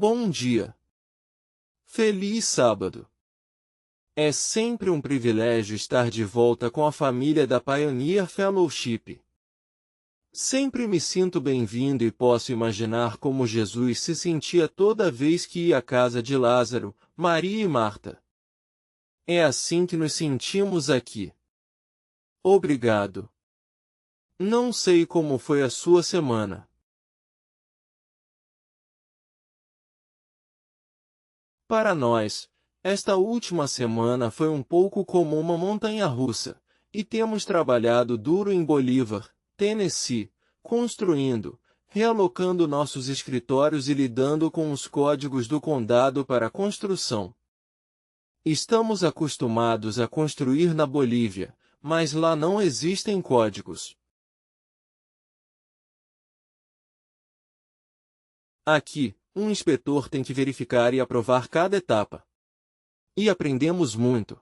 Bom dia. Feliz sábado. É sempre um privilégio estar de volta com a família da Pioneer Fellowship. Sempre me sinto bem-vindo e posso imaginar como Jesus se sentia toda vez que ia à casa de Lázaro, Maria e Marta. É assim que nos sentimos aqui. Obrigado. Não sei como foi a sua semana. Para nós, esta última semana foi um pouco como uma montanha-russa, e temos trabalhado duro em Bolívar, Tennessee, construindo, realocando nossos escritórios e lidando com os códigos do condado para a construção. Estamos acostumados a construir na Bolívia, mas lá não existem códigos. Aqui, um inspetor tem que verificar e aprovar cada etapa. E aprendemos muito.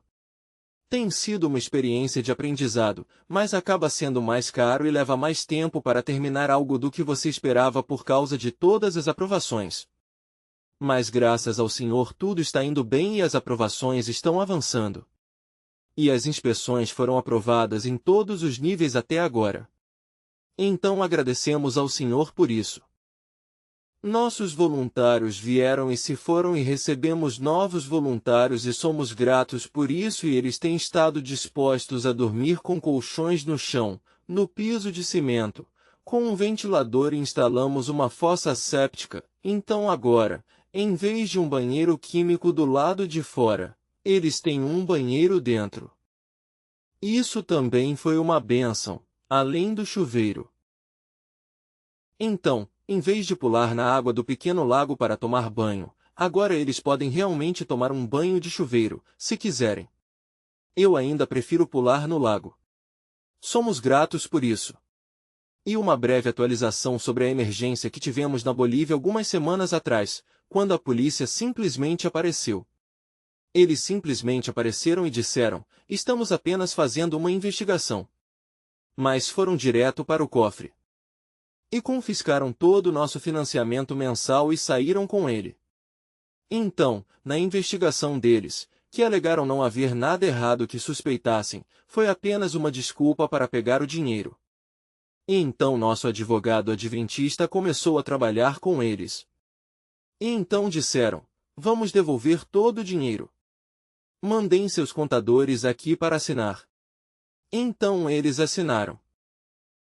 Tem sido uma experiência de aprendizado, mas acaba sendo mais caro e leva mais tempo para terminar algo do que você esperava por causa de todas as aprovações. Mas graças ao Senhor tudo está indo bem e as aprovações estão avançando. E as inspeções foram aprovadas em todos os níveis até agora. Então agradecemos ao Senhor por isso. Nossos voluntários vieram e se foram e recebemos novos voluntários e somos gratos por isso e eles têm estado dispostos a dormir com colchões no chão, no piso de cimento, com um ventilador e instalamos uma fossa séptica, então agora, em vez de um banheiro químico do lado de fora, eles têm um banheiro dentro. Isso também foi uma bênção, além do chuveiro. Então, em vez de pular na água do pequeno lago para tomar banho, agora eles podem realmente tomar um banho de chuveiro, se quiserem. Eu ainda prefiro pular no lago. Somos gratos por isso. E uma breve atualização sobre a emergência que tivemos na Bolívia algumas semanas atrás, quando a polícia simplesmente apareceu. Eles simplesmente apareceram e disseram, estamos apenas fazendo uma investigação. Mas foram direto para o cofre. E confiscaram todo o nosso financiamento mensal e saíram com ele. Então, na investigação deles, que alegaram não haver nada errado que suspeitassem, foi apenas uma desculpa para pegar o dinheiro. E então nosso advogado adventista começou a trabalhar com eles. E então disseram, vamos devolver todo o dinheiro. Mandem seus contadores aqui para assinar. Então eles assinaram,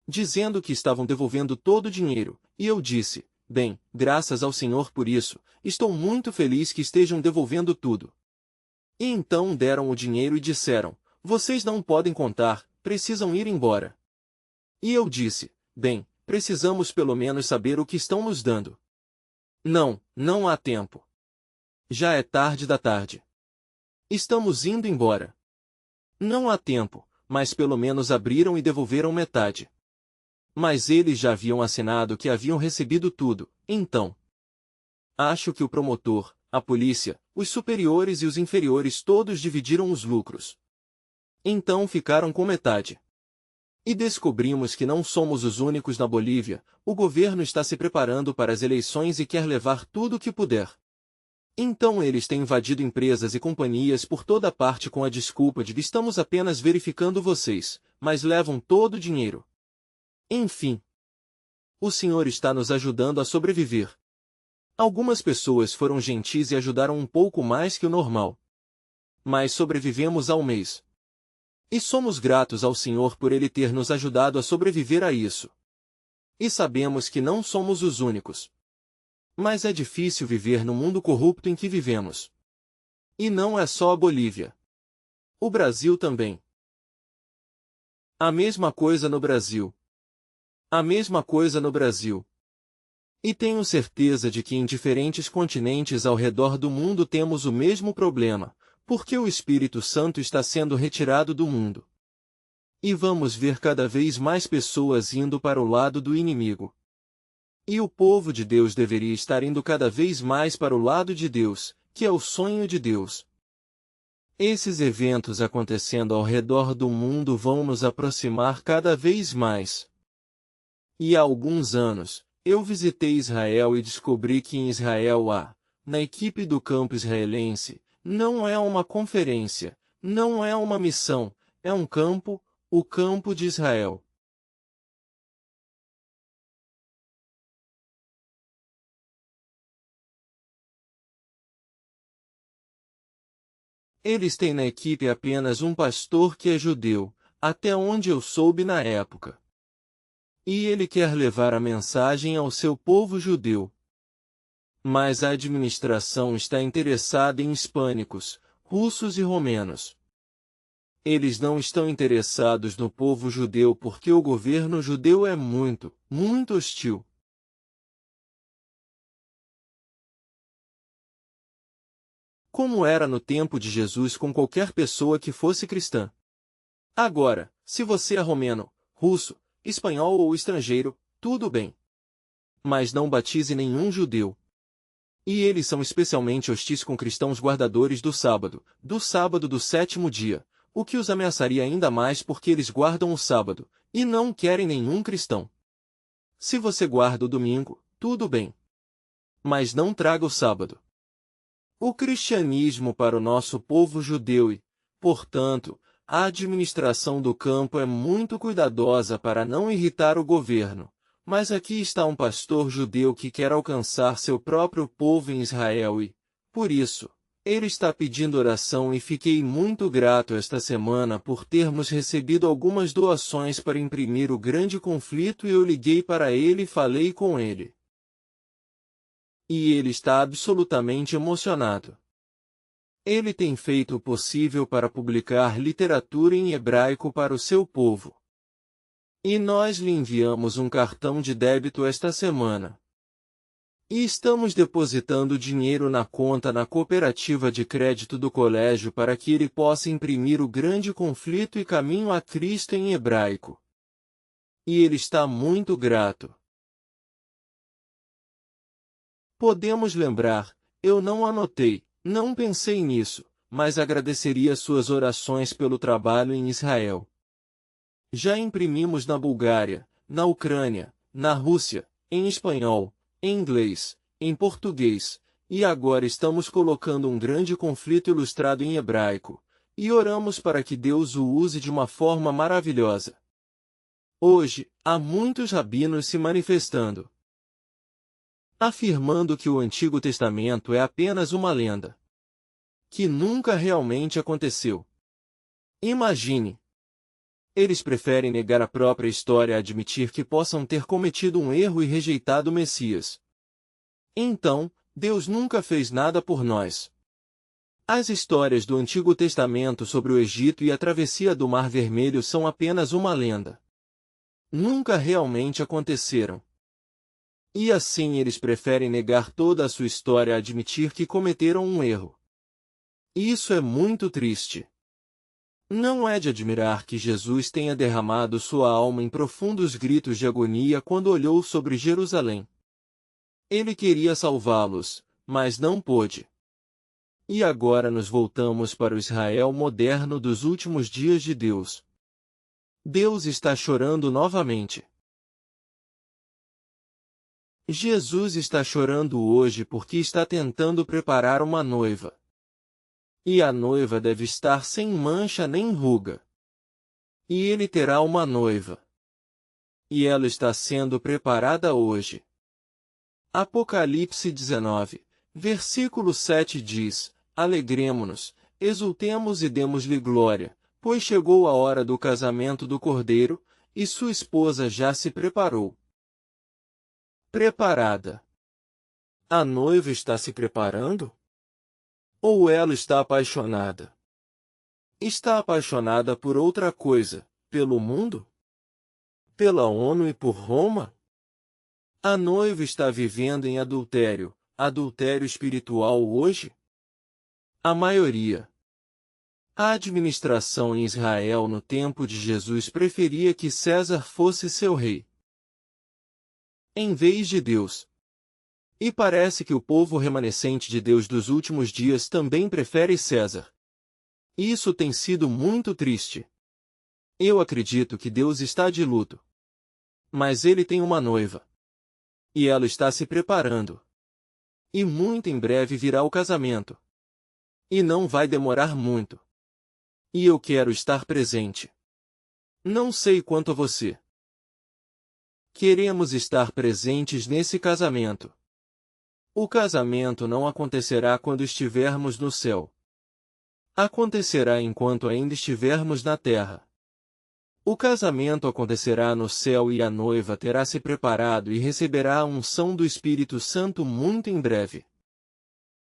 dizendo que estavam devolvendo todo o dinheiro, e eu disse, bem, graças ao Senhor por isso, estou muito feliz que estejam devolvendo tudo. E então deram o dinheiro e disseram, vocês não podem contar, precisam ir embora. E eu disse, bem, precisamos pelo menos saber o que estão nos dando. Não, não há tempo. Já é tarde da tarde. Estamos indo embora. Não há tempo, mas pelo menos abriram e devolveram metade. Mas eles já haviam assinado que haviam recebido tudo, então. Acho que o promotor, a polícia, os superiores e os inferiores todos dividiram os lucros. Então ficaram com metade. E descobrimos que não somos os únicos na Bolívia, o governo está se preparando para as eleições e quer levar tudo o que puder. Então eles têm invadido empresas e companhias por toda parte com a desculpa de que estamos apenas verificando vocês, mas levam todo o dinheiro. Enfim, o Senhor está nos ajudando a sobreviver. Algumas pessoas foram gentis e ajudaram um pouco mais que o normal. Mas sobrevivemos ao mês. E somos gratos ao Senhor por Ele ter nos ajudado a sobreviver a isso. E sabemos que não somos os únicos. Mas é difícil viver no mundo corrupto em que vivemos. E não é só a Bolívia. O Brasil também. A mesma coisa no Brasil. A mesma coisa no Brasil. E tenho certeza de que em diferentes continentes ao redor do mundo temos o mesmo problema, porque o Espírito Santo está sendo retirado do mundo. E vamos ver cada vez mais pessoas indo para o lado do inimigo. E o povo de Deus deveria estar indo cada vez mais para o lado de Deus, que é o sonho de Deus. Esses eventos acontecendo ao redor do mundo vão nos aproximar cada vez mais. E há alguns anos, Eu visitei Israel e descobri que em Israel há, na equipe do campo israelense, não é uma conferência, não é uma missão, é um campo, o campo de Israel. Eles têm na equipe apenas um pastor que é judeu, até onde eu soube na época. E ele quer levar a mensagem ao seu povo judeu. Mas a administração está interessada em hispânicos, russos e romenos. Eles não estão interessados no povo judeu porque o governo judeu é muito, muito hostil. Como era no tempo de Jesus com qualquer pessoa que fosse cristã. Agora, se você é romeno, russo, espanhol ou estrangeiro, tudo bem. Mas não batize nenhum judeu. E eles são especialmente hostis com cristãos guardadores do sábado do sétimo dia, o que os ameaçaria ainda mais porque eles guardam o sábado, e não querem nenhum cristão. Se você guarda o domingo, tudo bem. Mas não traga o sábado. O cristianismo para o nosso povo judeu e, portanto, a administração do campo é muito cuidadosa para não irritar o governo. Mas aqui está um pastor judeu que quer alcançar seu próprio povo em Israel e, por isso, ele está pedindo oração e fiquei muito grato esta semana por termos recebido algumas doações para imprimir o grande conflito e eu liguei para ele e falei com ele. E ele está absolutamente emocionado. Ele tem feito o possível para publicar literatura em hebraico para o seu povo. E nós lhe enviamos um cartão de débito esta semana. E estamos depositando dinheiro na conta na cooperativa de crédito do colégio para que ele possa imprimir o grande conflito e caminho a Cristo em hebraico. E ele está muito grato. Podemos lembrar, eu não anotei, não pensei nisso, mas agradeceria suas orações pelo trabalho em Israel. Já imprimimos na Bulgária, na Ucrânia, na Rússia, em espanhol, em inglês, em português, e agora estamos colocando um grande conflito ilustrado em hebraico, e oramos para que Deus o use de uma forma maravilhosa. Hoje, há muitos rabinos se manifestando, afirmando que o Antigo Testamento é apenas uma lenda, que nunca realmente aconteceu. Imagine! Eles preferem negar a própria história a admitir que possam ter cometido um erro e rejeitado o Messias. Então, Deus nunca fez nada por nós. As histórias do Antigo Testamento sobre o Egito e a travessia do Mar Vermelho são apenas uma lenda. Nunca realmente aconteceram. E assim eles preferem negar toda a sua história a admitir que cometeram um erro. Isso é muito triste. Não é de admirar que Jesus tenha derramado sua alma em profundos gritos de agonia quando olhou sobre Jerusalém. Ele queria salvá-los, mas não pôde. E agora nos voltamos para o Israel moderno dos últimos dias de Deus. Deus está chorando novamente. Jesus está chorando hoje porque está tentando preparar uma noiva. E a noiva deve estar sem mancha nem ruga. E ele terá uma noiva. E ela está sendo preparada hoje. Apocalipse 19, versículo 7 diz: Alegremo-nos, exultemos e demos-lhe glória, pois chegou a hora do casamento do Cordeiro, e sua esposa já se preparou. Preparada. A noiva está se preparando? Ou ela está apaixonada? Está apaixonada por outra coisa, pelo mundo? Pela ONU e por Roma? A noiva está vivendo em adultério, adultério espiritual hoje? A maioria. A administração em Israel no tempo de Jesus preferia que César fosse seu rei, em vez de Deus. E parece que o povo remanescente de Deus dos últimos dias também prefere César. Isso tem sido muito triste. Eu acredito que Deus está de luto. Mas ele tem uma noiva. E ela está se preparando. E muito em breve virá o casamento. E não vai demorar muito. E eu quero estar presente. Não sei quanto a você. Queremos estar presentes nesse casamento. O casamento não acontecerá quando estivermos no céu. Acontecerá enquanto ainda estivermos na terra. O casamento acontecerá no céu e a noiva terá se preparado e receberá a unção do Espírito Santo muito em breve.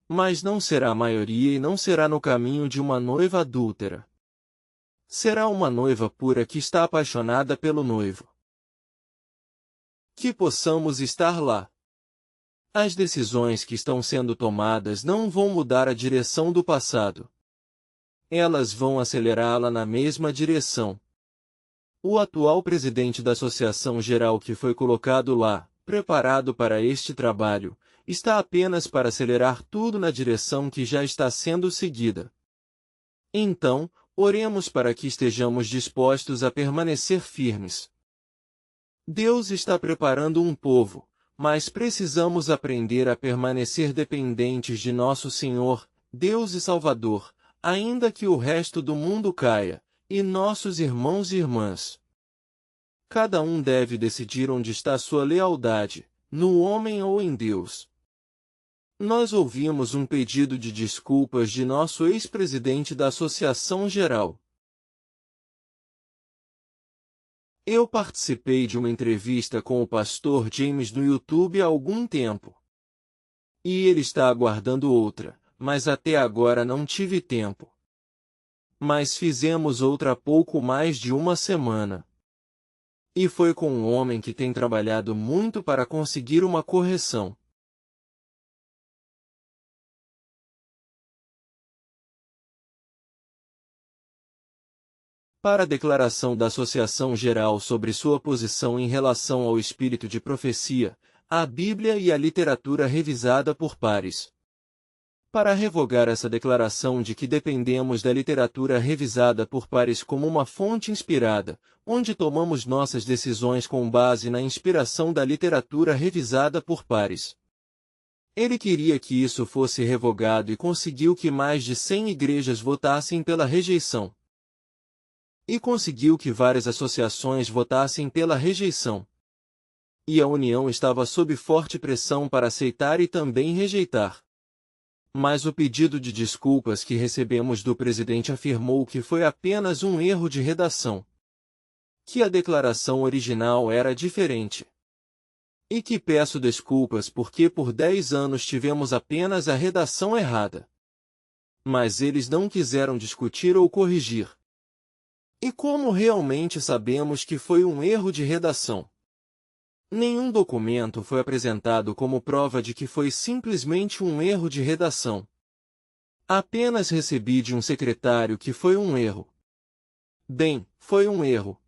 Mas não será a maioria e não será no caminho de uma noiva adúltera. Será uma noiva pura que está apaixonada pelo noivo. Que possamos estar lá. As decisões que estão sendo tomadas não vão mudar a direção do passado. Elas vão acelerá-la na mesma direção. O atual presidente da Associação Geral que foi colocado lá, preparado para este trabalho, está apenas para acelerar tudo na direção que já está sendo seguida. Então, oremos para que estejamos dispostos a permanecer firmes. Deus está preparando um povo, mas precisamos aprender a permanecer dependentes de nosso Senhor, Deus e Salvador, ainda que o resto do mundo caia, e nossos irmãos e irmãs. Cada um deve decidir onde está sua lealdade, no homem ou em Deus. Nós ouvimos um pedido de desculpas de nosso ex-presidente da Associação Geral. Eu participei de uma entrevista com o pastor James no YouTube há algum tempo. E ele está aguardando outra, mas até agora não tive tempo. Mas fizemos outra há pouco mais de uma semana. E foi com um homem que tem trabalhado muito para conseguir uma correção. Para a declaração da Associação Geral sobre sua posição em relação ao espírito de profecia, a Bíblia e a literatura revisada por pares. Para revogar essa declaração de que dependemos da literatura revisada por pares como uma fonte inspirada, onde tomamos nossas decisões com base na inspiração da literatura revisada por pares. Ele queria que isso fosse revogado e conseguiu que mais de 100 igrejas votassem pela rejeição. E conseguiu que várias associações votassem pela rejeição. E a União estava sob forte pressão para aceitar e também rejeitar. Mas o pedido de desculpas que recebemos do presidente afirmou que foi apenas um erro de redação. Que a declaração original era diferente. E que peço desculpas porque por 10 anos tivemos apenas a redação errada. Mas eles não quiseram discutir ou corrigir. E como realmente sabemos que foi um erro de redação? Nenhum documento foi apresentado como prova de que foi simplesmente um erro de redação. Apenas recebi de um secretário que foi um erro. Bem, foi um erro.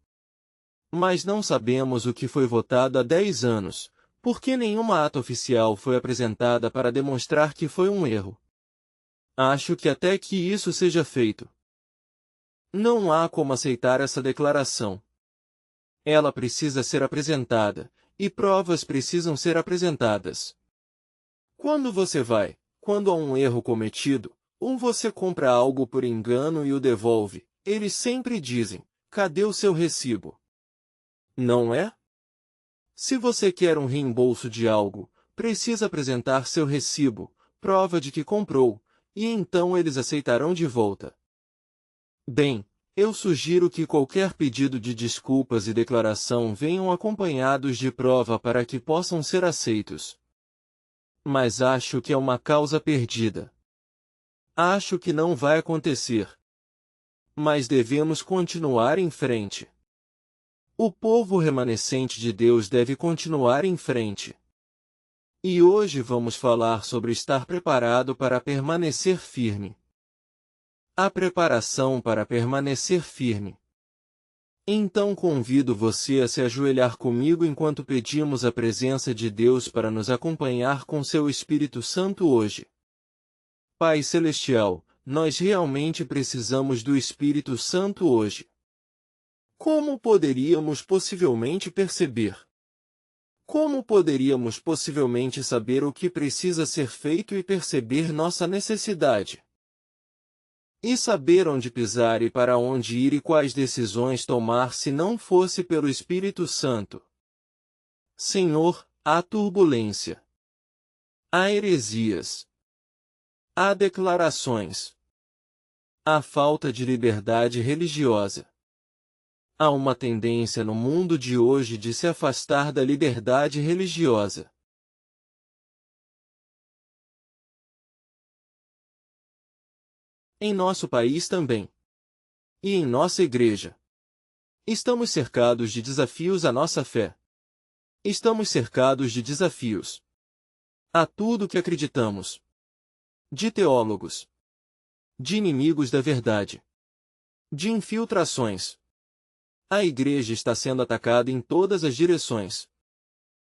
Mas não sabemos o que foi votado há 10 anos, porque nenhuma ata oficial foi apresentada para demonstrar que foi um erro. Acho que até que isso seja feito. Não há como aceitar essa declaração. Ela precisa ser apresentada, e provas precisam ser apresentadas. Quando você vai, quando há um erro cometido, ou você compra algo por engano e o devolve, eles sempre dizem, cadê o seu recibo? Não é? Se você quer um reembolso de algo, precisa apresentar seu recibo, prova de que comprou, e então eles aceitarão de volta. Bem, eu sugiro que qualquer pedido de desculpas e declaração venham acompanhados de prova para que possam ser aceitos. Mas acho que é uma causa perdida. Acho que não vai acontecer. Mas devemos continuar em frente. O povo remanescente de Deus deve continuar em frente. E hoje vamos falar sobre estar preparado para permanecer firme. A preparação para permanecer firme. Então convido você a se ajoelhar comigo enquanto pedimos a presença de Deus para nos acompanhar com seu Espírito Santo hoje. Pai Celestial, nós realmente precisamos do Espírito Santo hoje. Como poderíamos possivelmente perceber? Como poderíamos possivelmente saber o que precisa ser feito e perceber nossa necessidade? E saber onde pisar e para onde ir e quais decisões tomar se não fosse pelo Espírito Santo? Senhor, há turbulência. Há heresias. Há declarações. Há falta de liberdade religiosa. Há uma tendência no mundo de hoje de se afastar da liberdade religiosa. Em nosso país também. E em nossa igreja. Estamos cercados de desafios à nossa fé. Estamos cercados de desafios a tudo que acreditamos. De teólogos. De inimigos da verdade. De infiltrações. A igreja está sendo atacada em todas as direções.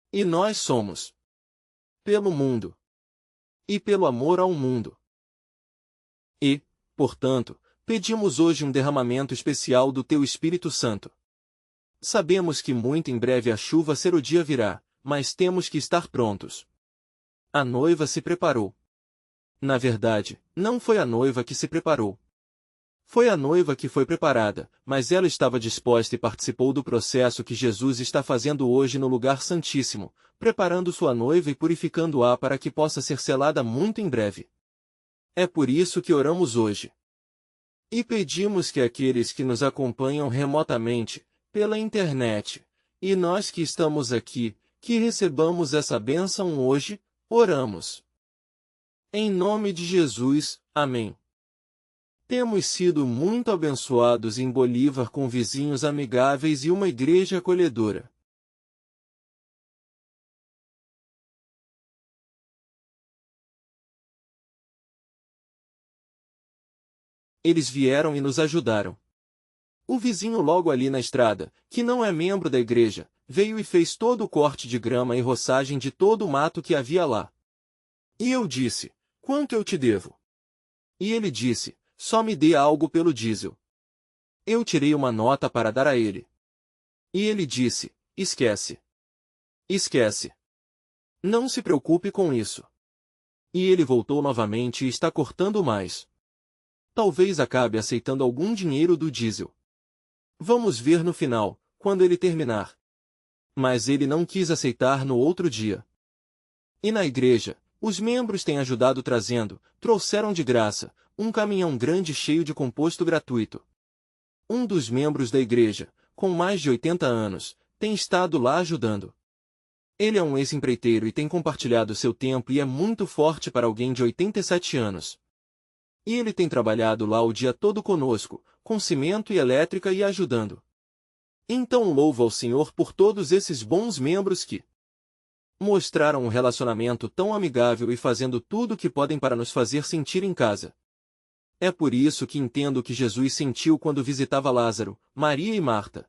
E nós somos pelo mundo. E pelo amor ao mundo. E, portanto, pedimos hoje um derramamento especial do Teu Espírito Santo. Sabemos que muito em breve a chuva serôdia virá, mas temos que estar prontos. A noiva se preparou. Na verdade, não foi a noiva que se preparou. Foi a noiva que foi preparada, mas ela estava disposta e participou do processo que Jesus está fazendo hoje no lugar santíssimo, preparando sua noiva e purificando-a para que possa ser selada muito em breve. É por isso que oramos hoje. E pedimos que aqueles que nos acompanham remotamente, pela internet, e nós que estamos aqui, que recebamos essa bênção hoje, oramos. Em nome de Jesus, amém. Temos sido muito abençoados em Bolívar com vizinhos amigáveis e uma igreja acolhedora. Eles vieram e nos ajudaram. O vizinho logo ali na estrada, que não é membro da igreja, veio e fez todo o corte de grama e roçagem de todo o mato que havia lá. E eu disse: quanto eu te devo? E ele disse: só me dê algo pelo diesel. Eu tirei uma nota para dar a ele. E ele disse: esquece. Esquece. Não se preocupe com isso. E ele voltou novamente e está cortando mais. Talvez acabe aceitando algum dinheiro do diesel. Vamos ver no final, quando ele terminar. Mas ele não quis aceitar no outro dia. E na igreja, os membros têm ajudado trouxeram de graça, um caminhão grande cheio de composto gratuito. Um dos membros da igreja, com mais de 80 anos, tem estado lá ajudando. Ele é um ex-empreiteiro e tem compartilhado seu tempo e é muito forte para alguém de 87 anos. E ele tem trabalhado lá o dia todo conosco, com cimento e elétrica e ajudando. Então louvo ao Senhor por todos esses bons membros que mostraram um relacionamento tão amigável e fazendo tudo o que podem para nos fazer sentir em casa. É por isso que entendo o que Jesus sentiu quando visitava Lázaro, Maria e Marta.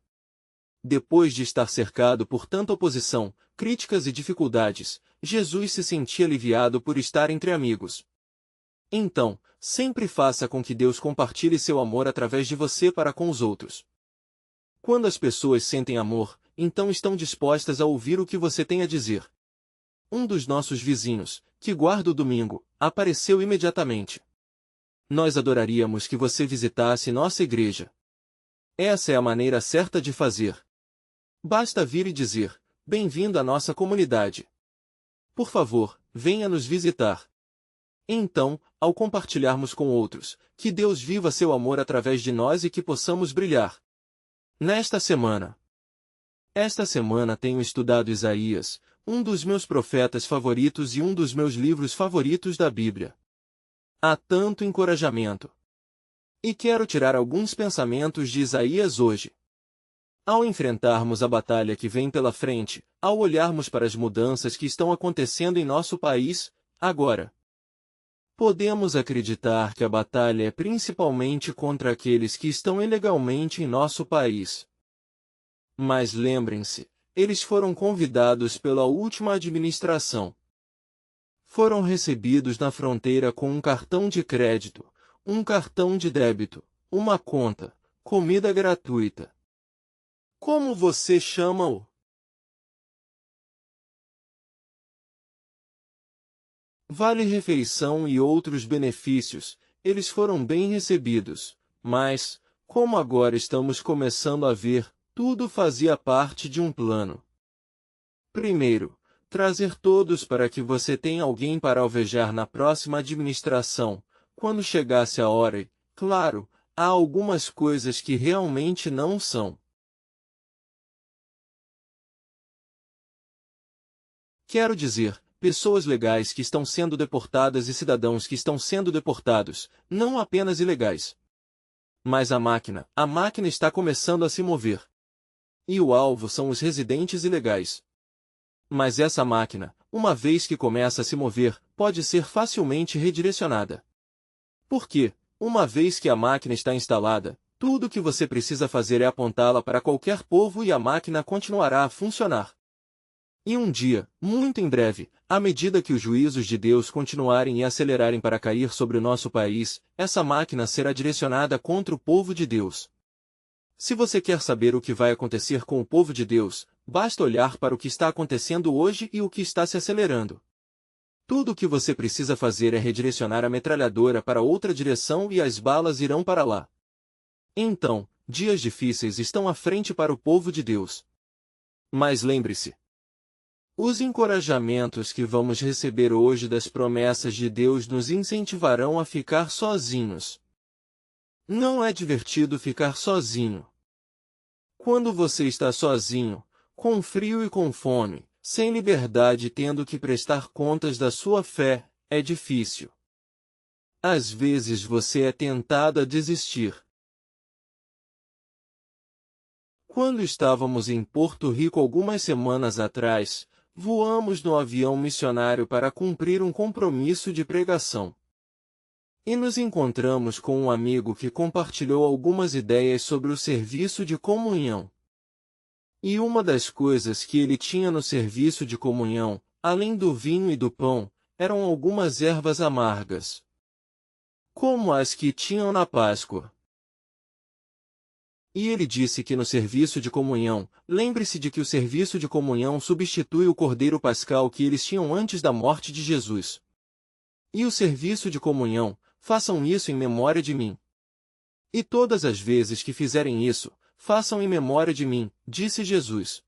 Depois de estar cercado por tanta oposição, críticas e dificuldades, Jesus se sentia aliviado por estar entre amigos. Então, sempre faça com que Deus compartilhe seu amor através de você para com os outros. Quando as pessoas sentem amor, então estão dispostas a ouvir o que você tem a dizer. Um dos nossos vizinhos, que guarda o domingo, apareceu imediatamente. Nós adoraríamos que você visitasse nossa igreja. Essa é a maneira certa de fazer. Basta vir e dizer: bem-vindo à nossa comunidade. Por favor, venha nos visitar. Então, ao compartilharmos com outros, que Deus viva seu amor através de nós e que possamos brilhar. Esta semana tenho estudado Isaías, um dos meus profetas favoritos e um dos meus livros favoritos da Bíblia. Há tanto encorajamento. E quero tirar alguns pensamentos de Isaías hoje. Ao enfrentarmos a batalha que vem pela frente, ao olharmos para as mudanças que estão acontecendo em nosso país, agora, podemos acreditar que a batalha é principalmente contra aqueles que estão ilegalmente em nosso país. Mas lembrem-se, eles foram convidados pela última administração. Foram recebidos na fronteira com um cartão de crédito, um cartão de débito, uma conta, comida gratuita. Como você chama-o? vale-refeição e outros benefícios, eles foram bem recebidos, mas, como agora estamos começando a ver, tudo fazia parte de um plano. Primeiro, trazer todos para que você tenha alguém para alvejar na próxima administração, quando chegasse a hora e, claro, há algumas coisas que realmente não são. Quero dizer, pessoas legais que estão sendo deportadas e cidadãos que estão sendo deportados, não apenas ilegais. Mas a máquina está começando a se mover. E o alvo são os residentes ilegais. Mas essa máquina, uma vez que começa a se mover, pode ser facilmente redirecionada. Porque, uma vez que a máquina está instalada, tudo o que você precisa fazer é apontá-la para qualquer povo e a máquina continuará a funcionar. E um dia, muito em breve, à medida que os juízos de Deus continuarem e acelerarem para cair sobre o nosso país, essa máquina será direcionada contra o povo de Deus. Se você quer saber o que vai acontecer com o povo de Deus, basta olhar para o que está acontecendo hoje e o que está se acelerando. Tudo o que você precisa fazer é redirecionar a metralhadora para outra direção e as balas irão para lá. Então, dias difíceis estão à frente para o povo de Deus. Mas lembre-se, os encorajamentos que vamos receber hoje das promessas de Deus nos incentivarão a ficar sozinhos. Não é divertido ficar sozinho. Quando você está sozinho, com frio e com fome, sem liberdade e tendo que prestar contas da sua fé, é difícil. Às vezes você é tentado a desistir. Quando estávamos em Porto Rico algumas semanas atrás, voamos no avião missionário para cumprir um compromisso de pregação. E nos encontramos com um amigo que compartilhou algumas ideias sobre o serviço de comunhão. E uma das coisas que ele tinha no serviço de comunhão, além do vinho e do pão, eram algumas ervas amargas, como as que tinham na Páscoa. E ele disse que no serviço de comunhão, lembre-se de que o serviço de comunhão substitui o cordeiro pascal que eles tinham antes da morte de Jesus. E o serviço de comunhão, façam isso em memória de mim. E todas as vezes que fizerem isso, façam em memória de mim, disse Jesus.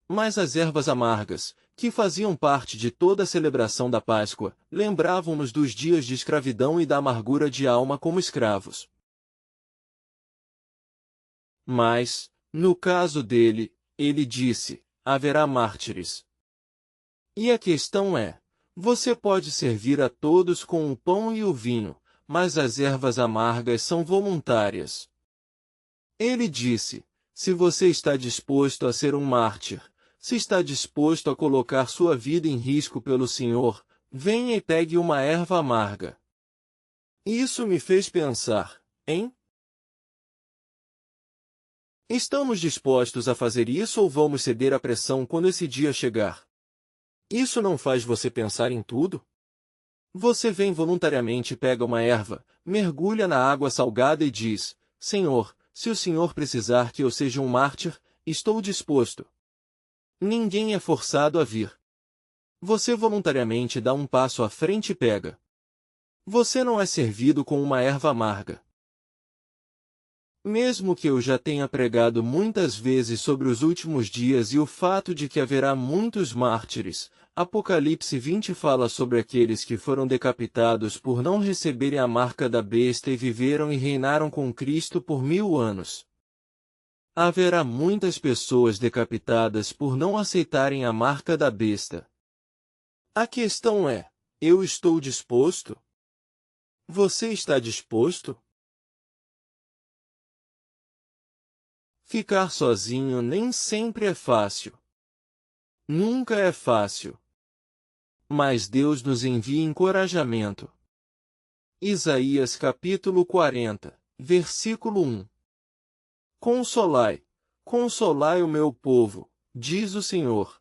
Mas as ervas amargas, que faziam parte de toda a celebração da Páscoa, lembravam-nos dos dias de escravidão e da amargura de alma como escravos. Mas, no caso dele, ele disse, haverá mártires. E a questão é, você pode servir a todos com o pão e o vinho, mas as ervas amargas são voluntárias. Ele disse, se você está disposto a ser um mártir, se está disposto a colocar sua vida em risco pelo Senhor, venha e pegue uma erva amarga. Isso me fez pensar, hein? Estamos dispostos a fazer isso ou vamos ceder à pressão quando esse dia chegar? Isso não faz você pensar em tudo? Você vem voluntariamente e pega uma erva, mergulha na água salgada e diz, Senhor, se o Senhor precisar que eu seja um mártir, estou disposto. Ninguém é forçado a vir. Você voluntariamente dá um passo à frente e pega. Você não é servido com uma erva amarga. Mesmo que eu já tenha pregado muitas vezes sobre os últimos dias e o fato de que haverá muitos mártires, Apocalipse 20 fala sobre aqueles que foram decapitados por não receberem a marca da besta e viveram e reinaram com Cristo por 1000 anos. Haverá muitas pessoas decapitadas por não aceitarem a marca da besta. A questão é, eu estou disposto? Você está disposto? Ficar sozinho nem sempre é fácil. Nunca é fácil. Mas Deus nos envia encorajamento. Isaías capítulo 40, versículo 1. Consolai, consolai o meu povo, diz o Senhor.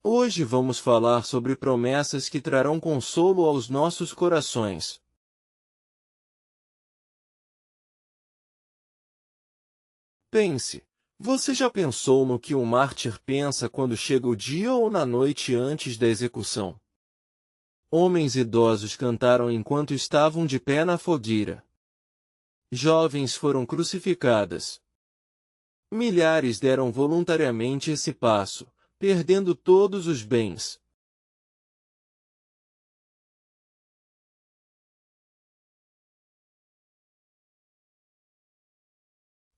Hoje vamos falar sobre promessas que trarão consolo aos nossos corações. Pense, você já pensou no que um mártir pensa quando chega o dia ou na noite antes da execução? Homens idosos cantaram enquanto estavam de pé na fogueira. Jovens foram crucificadas. Milhares deram voluntariamente esse passo, perdendo todos os bens.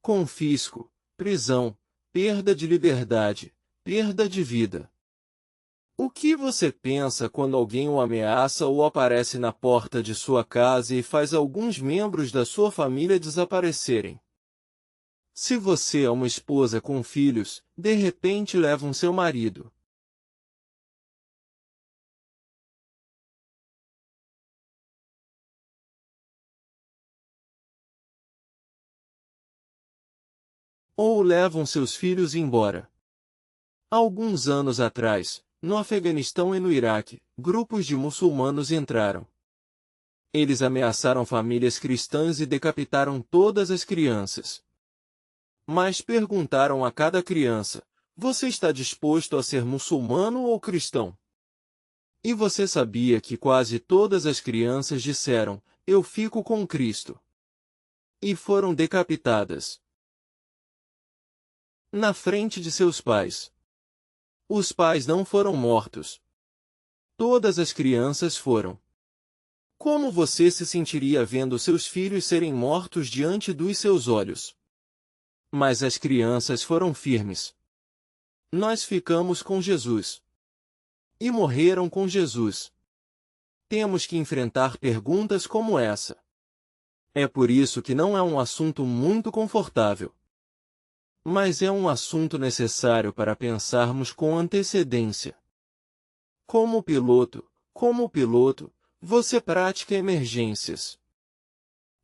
Confisco, prisão, perda de liberdade, perda de vida. O que você pensa quando alguém o ameaça ou aparece na porta de sua casa e faz alguns membros da sua família desaparecerem? Se você é uma esposa com filhos, de repente levam seu marido. Ou levam seus filhos embora. Alguns anos atrás, no Afeganistão e no Iraque, grupos de muçulmanos entraram. Eles ameaçaram famílias cristãs e decapitaram todas as crianças. Mas perguntaram a cada criança: você está disposto a ser muçulmano ou cristão? E você sabia que quase todas as crianças disseram: eu fico com Cristo. E foram decapitadas. Na frente de seus pais. Os pais não foram mortos. Todas as crianças foram. Como você se sentiria vendo seus filhos serem mortos diante dos seus olhos? Mas as crianças foram firmes. Nós ficamos com Jesus. E morreram com Jesus. Temos que enfrentar perguntas como essa. É por isso que não é um assunto muito confortável. Mas é um assunto necessário para pensarmos com antecedência. Como piloto, você pratica emergências.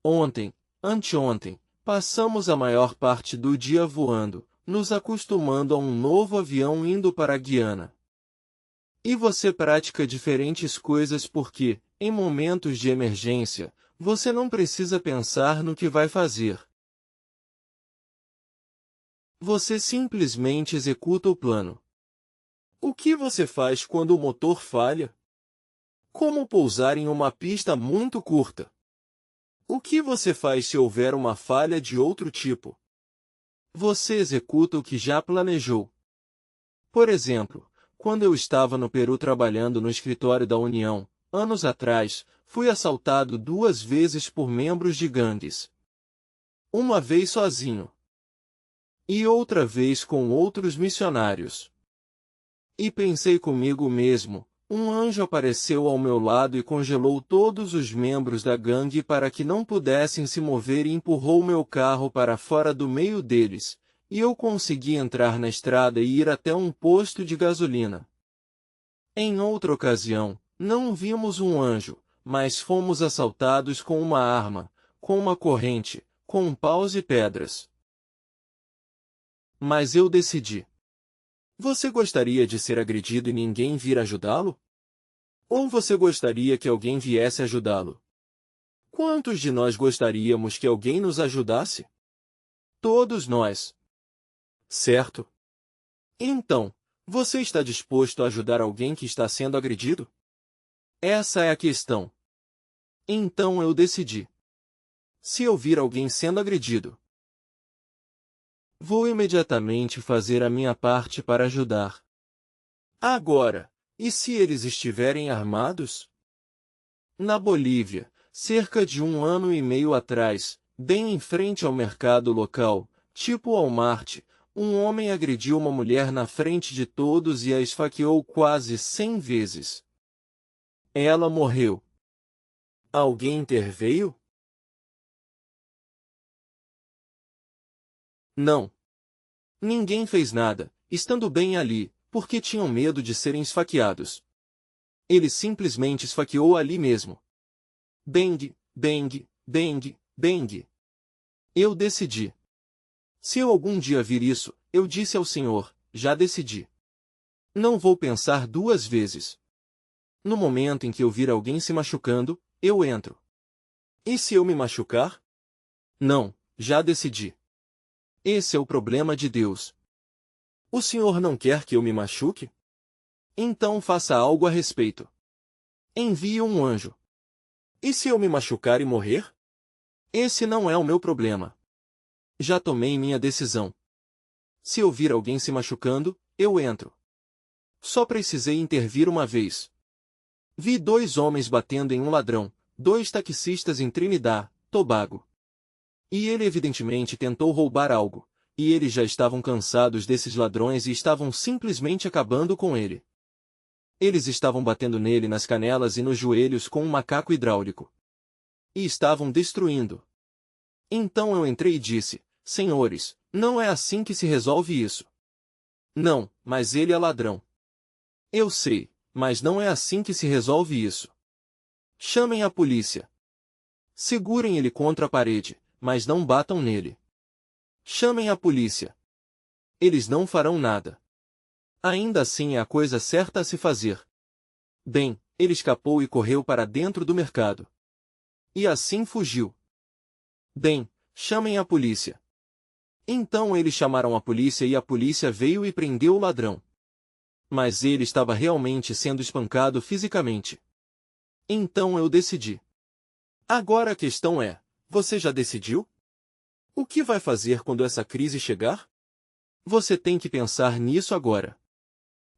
Ontem, anteontem, passamos a maior parte do dia voando, nos acostumando a um novo avião indo para a Guiana. E você pratica diferentes coisas porque, em momentos de emergência, você não precisa pensar no que vai fazer. Você simplesmente executa o plano. O que você faz quando o motor falha? Como pousar em uma pista muito curta? O que você faz se houver uma falha de outro tipo? Você executa o que já planejou. Por exemplo, quando eu estava no Peru trabalhando no escritório da União, anos atrás, fui assaltado 2 vezes por membros de gangues. Uma vez sozinho. E outra vez com outros missionários. E pensei comigo mesmo, um anjo apareceu ao meu lado e congelou todos os membros da gangue para que não pudessem se mover e empurrou meu carro para fora do meio deles, e eu consegui entrar na estrada e ir até um posto de gasolina. Em outra ocasião, não vimos um anjo, mas fomos assaltados com uma arma, com uma corrente, com paus e pedras. Mas eu decidi. Você gostaria de ser agredido e ninguém vir ajudá-lo? Ou você gostaria que alguém viesse ajudá-lo? Quantos de nós gostaríamos que alguém nos ajudasse? Todos nós. Certo? Então, você está disposto a ajudar alguém que está sendo agredido? Essa é a questão. Então eu decidi. Se eu vir alguém sendo agredido, vou imediatamente fazer a minha parte para ajudar. Agora, e se eles estiverem armados? Na Bolívia, cerca de 1 ano e meio atrás, bem em frente ao mercado local, tipo Walmart, um homem agrediu uma mulher na frente de todos e a esfaqueou quase 100 vezes. Ela morreu. Alguém interveio? Não. Ninguém fez nada, estando bem ali, porque tinham medo de serem esfaqueados. Ele simplesmente esfaqueou ali mesmo. Bang, bang, bang, bang. Eu decidi. Se eu algum dia vir isso, eu disse ao Senhor, já decidi. Não vou pensar 2 vezes. No momento em que eu vir alguém se machucando, eu entro. E se eu me machucar? Não, já decidi. Esse é o problema de Deus. O Senhor não quer que eu me machuque? Então faça algo a respeito. Envie um anjo. E se eu me machucar e morrer? Esse não é o meu problema. Já tomei minha decisão. Se eu vir alguém se machucando, eu entro. Só precisei intervir uma vez. Vi 2 homens batendo em um ladrão, 2 taxistas em Trinidad, Tobago. E ele evidentemente tentou roubar algo, e eles já estavam cansados desses ladrões e estavam simplesmente acabando com ele. Eles estavam batendo nele nas canelas e nos joelhos com um macaco hidráulico. E estavam destruindo. Então eu entrei e disse: Senhores, não é assim que se resolve isso. Não, mas ele é ladrão. Eu sei, mas não é assim que se resolve isso. Chamem a polícia. Segurem ele contra a parede, mas não batam nele. Chamem a polícia. Eles não farão nada. Ainda assim é a coisa certa a se fazer. Bem, ele escapou e correu para dentro do mercado. E assim fugiu. Bem, chamem a polícia. Então eles chamaram a polícia e a polícia veio e prendeu o ladrão. Mas ele estava realmente sendo espancado fisicamente. Então eu decidi. Agora a questão é, você já decidiu? O que vai fazer quando essa crise chegar? Você tem que pensar nisso agora.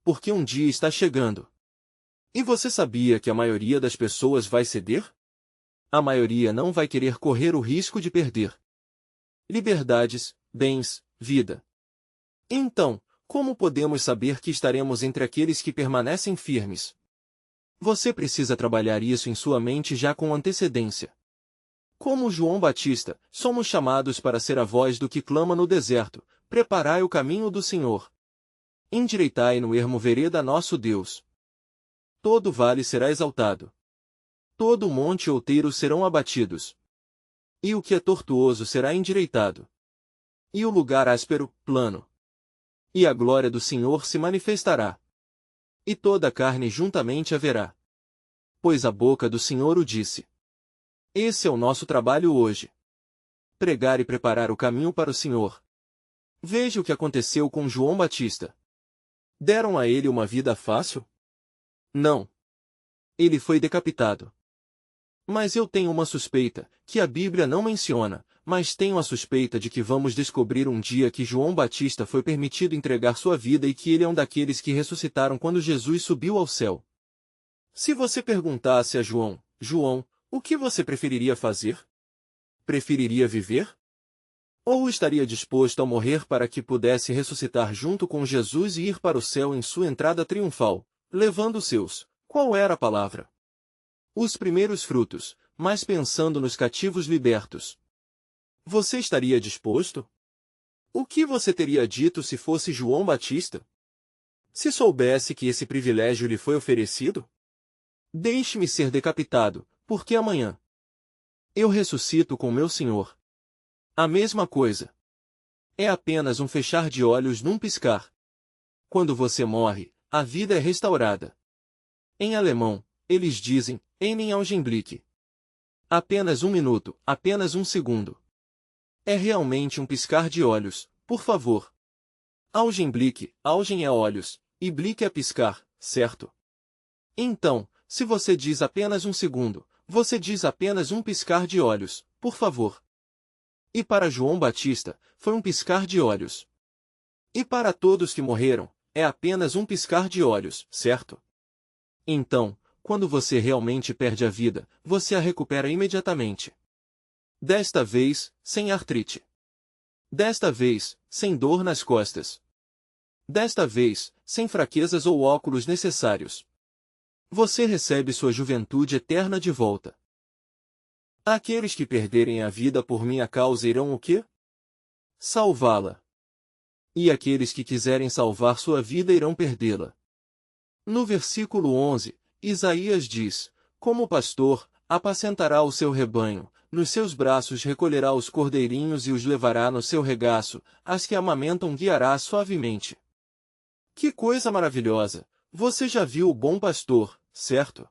Porque um dia está chegando. E você sabia que a maioria das pessoas vai ceder? A maioria não vai querer correr o risco de perder liberdades, bens, vida. Então, como podemos saber que estaremos entre aqueles que permanecem firmes? Você precisa trabalhar isso em sua mente já com antecedência. Como João Batista, somos chamados para ser a voz do que clama no deserto: preparai o caminho do Senhor. Endireitai no ermo vereda nosso Deus. Todo vale será exaltado. Todo monte e outeiro serão abatidos. E o que é tortuoso será endireitado. E o lugar áspero, plano. E a glória do Senhor se manifestará. E toda a carne juntamente a verá. Pois a boca do Senhor o disse. Esse é o nosso trabalho hoje. Pregar e preparar o caminho para o Senhor. Veja o que aconteceu com João Batista. Deram a ele uma vida fácil? Não. Ele foi decapitado. Mas eu tenho uma suspeita, que a Bíblia não menciona, mas tenho a suspeita de que vamos descobrir um dia que João Batista foi permitido entregar sua vida e que ele é um daqueles que ressuscitaram quando Jesus subiu ao céu. Se você perguntasse a João, João, o que você preferiria fazer? Preferiria viver? Ou estaria disposto a morrer para que pudesse ressuscitar junto com Jesus e ir para o céu em sua entrada triunfal, levando os seus, qual era a palavra? Os primeiros frutos, mas pensando nos cativos libertos. Você estaria disposto? O que você teria dito se fosse João Batista? Se soubesse que esse privilégio lhe foi oferecido? Deixe-me ser decapitado, porque amanhã eu ressuscito com meu Senhor. A mesma coisa. É apenas um fechar de olhos num piscar. Quando você morre, a vida é restaurada. Em alemão, eles dizem, einen Augenblick. Apenas um minuto, apenas um segundo. É realmente um piscar de olhos, por favor. Augenblick, Augen é olhos, e Blick é piscar, certo? Então, se você diz apenas um segundo, você diz apenas um piscar de olhos, por favor. E para João Batista, foi um piscar de olhos. E para todos que morreram, é apenas um piscar de olhos, certo? Então, quando você realmente perde a vida, você a recupera imediatamente. Desta vez, sem artrite. Desta vez, sem dor nas costas. Desta vez, sem fraquezas ou óculos necessários. Você recebe sua juventude eterna de volta. Aqueles que perderem a vida por minha causa irão o quê? Salvá-la. E aqueles que quiserem salvar sua vida irão perdê-la. No versículo 11, Isaías diz, como pastor, apacentará o seu rebanho, nos seus braços recolherá os cordeirinhos e os levará no seu regaço, as que amamentam guiará suavemente. Que coisa maravilhosa! Você já viu o bom pastor, certo?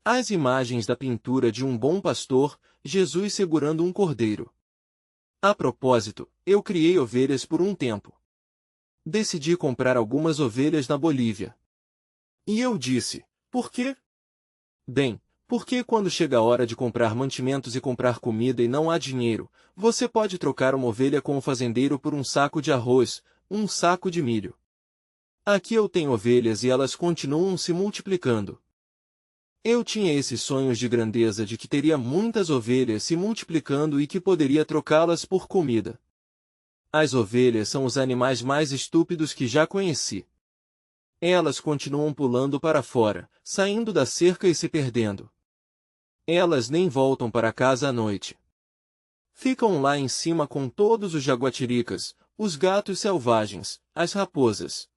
As imagens da pintura de um bom pastor, Jesus segurando um cordeiro. A propósito, eu criei ovelhas por um tempo. Decidi comprar algumas ovelhas na Bolívia. E eu disse, por quê? Bem, porque quando chega a hora de comprar mantimentos e comprar comida e não há dinheiro, você pode trocar uma ovelha com o fazendeiro por um saco de arroz, um saco de milho. Aqui eu tenho ovelhas e elas continuam se multiplicando. Eu tinha esses sonhos de grandeza de que teria muitas ovelhas se multiplicando e que poderia trocá-las por comida. As ovelhas são os animais mais estúpidos que já conheci. Elas continuam pulando para fora, saindo da cerca e se perdendo. Elas nem voltam para casa à noite. Ficam lá em cima com todos os jaguatiricas, os gatos selvagens, as raposas.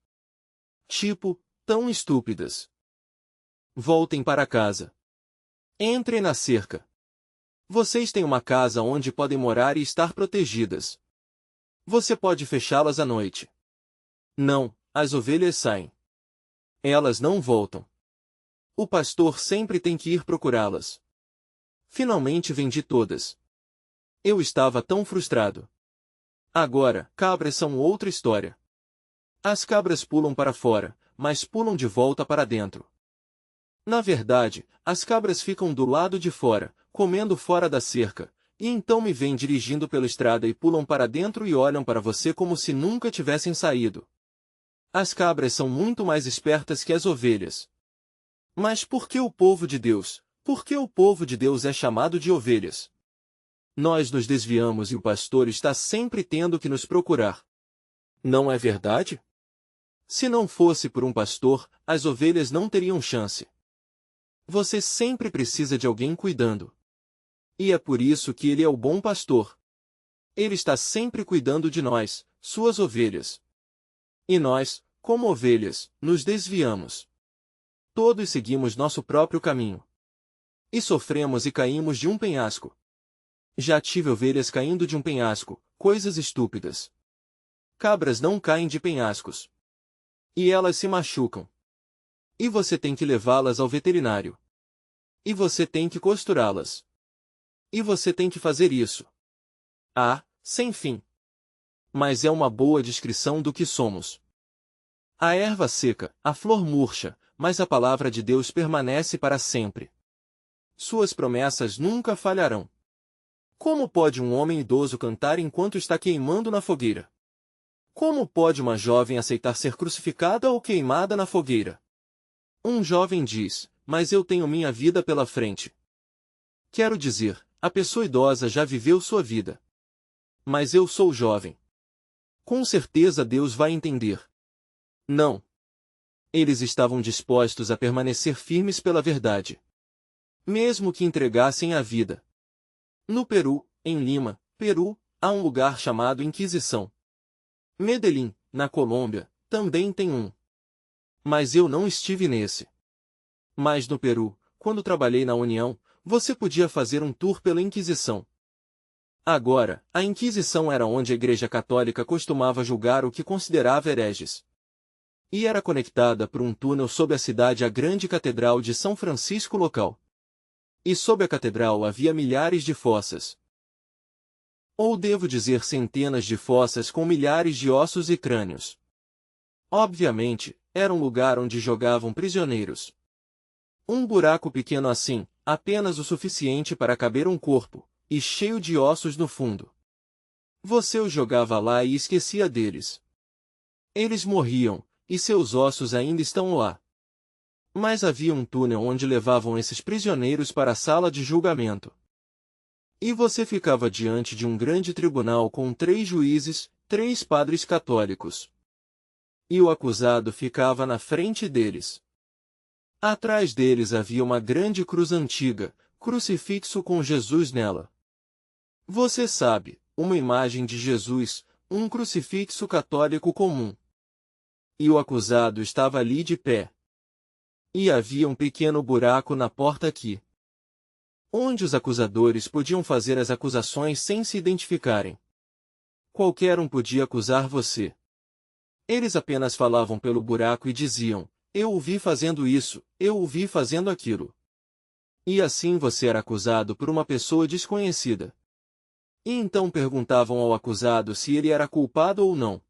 Tipo, tão estúpidas. Voltem para casa. Entrem na cerca. Vocês têm uma casa onde podem morar e estar protegidas. Você pode fechá-las à noite. Não, as ovelhas saem. Elas não voltam. O pastor sempre tem que ir procurá-las. Finalmente vendi todas. Eu estava tão frustrado. Agora, cabras são outra história. As cabras pulam para fora, mas pulam de volta para dentro. Na verdade, as cabras ficam do lado de fora, comendo fora da cerca, e então me vêm dirigindo pela estrada e pulam para dentro e olham para você como se nunca tivessem saído. As cabras são muito mais espertas que as ovelhas. Mas por que o povo de Deus? Por que o povo de Deus é chamado de ovelhas? Nós nos desviamos e o pastor está sempre tendo que nos procurar. Não é verdade? Se não fosse por um pastor, as ovelhas não teriam chance. Você sempre precisa de alguém cuidando. E é por isso que ele é o bom pastor. Ele está sempre cuidando de nós, suas ovelhas. E nós, como ovelhas, nos desviamos. Todos seguimos nosso próprio caminho. E sofremos e caímos de um penhasco. Já tive ovelhas caindo de um penhasco, coisas estúpidas. Cabras não caem de penhascos. E elas se machucam. E você tem que levá-las ao veterinário. E você tem que costurá-las. E você tem que fazer isso. Ah, sem fim. Mas é uma boa descrição do que somos. A erva seca, a flor murcha, mas a palavra de Deus permanece para sempre. Suas promessas nunca falharão. Como pode um homem idoso cantar enquanto está queimando na fogueira? Como pode uma jovem aceitar ser crucificada ou queimada na fogueira? Um jovem diz, mas eu tenho minha vida pela frente. Quero dizer, a pessoa idosa já viveu sua vida. Mas eu sou jovem. Com certeza Deus vai entender. Não. Eles estavam dispostos a permanecer firmes pela verdade. Mesmo que entregassem a vida. No Peru, em Lima, Peru, há um lugar chamado Inquisição. Medellín, na Colômbia, também tem um. Mas eu não estive nesse. Mas no Peru, quando trabalhei na União, você podia fazer um tour pela Inquisição. Agora, a Inquisição era onde a Igreja Católica costumava julgar o que considerava hereges. E era conectada por um túnel sob a cidade à grande Catedral de São Francisco local. E sob a catedral havia milhares de fossas. Ou devo dizer centenas de fossas com milhares de ossos e crânios. Obviamente, era um lugar onde jogavam prisioneiros. Um buraco pequeno assim, apenas o suficiente para caber um corpo, e cheio de ossos no fundo. Você os jogava lá e esquecia deles. Eles morriam, e seus ossos ainda estão lá. Mas havia um túnel onde levavam esses prisioneiros para a sala de julgamento. E você ficava diante de um grande tribunal com 3 juízes, 3 padres católicos. E o acusado ficava na frente deles. Atrás deles havia uma grande cruz antiga, crucifixo com Jesus nela. Você sabe, uma imagem de Jesus, um crucifixo católico comum. E o acusado estava ali de pé. E havia um pequeno buraco na porta aqui, onde os acusadores podiam fazer as acusações sem se identificarem. Qualquer um podia acusar você. Eles apenas falavam pelo buraco e diziam, eu o vi fazendo isso, eu o vi fazendo aquilo. E assim você era acusado por uma pessoa desconhecida. E então perguntavam ao acusado se ele era culpado ou não.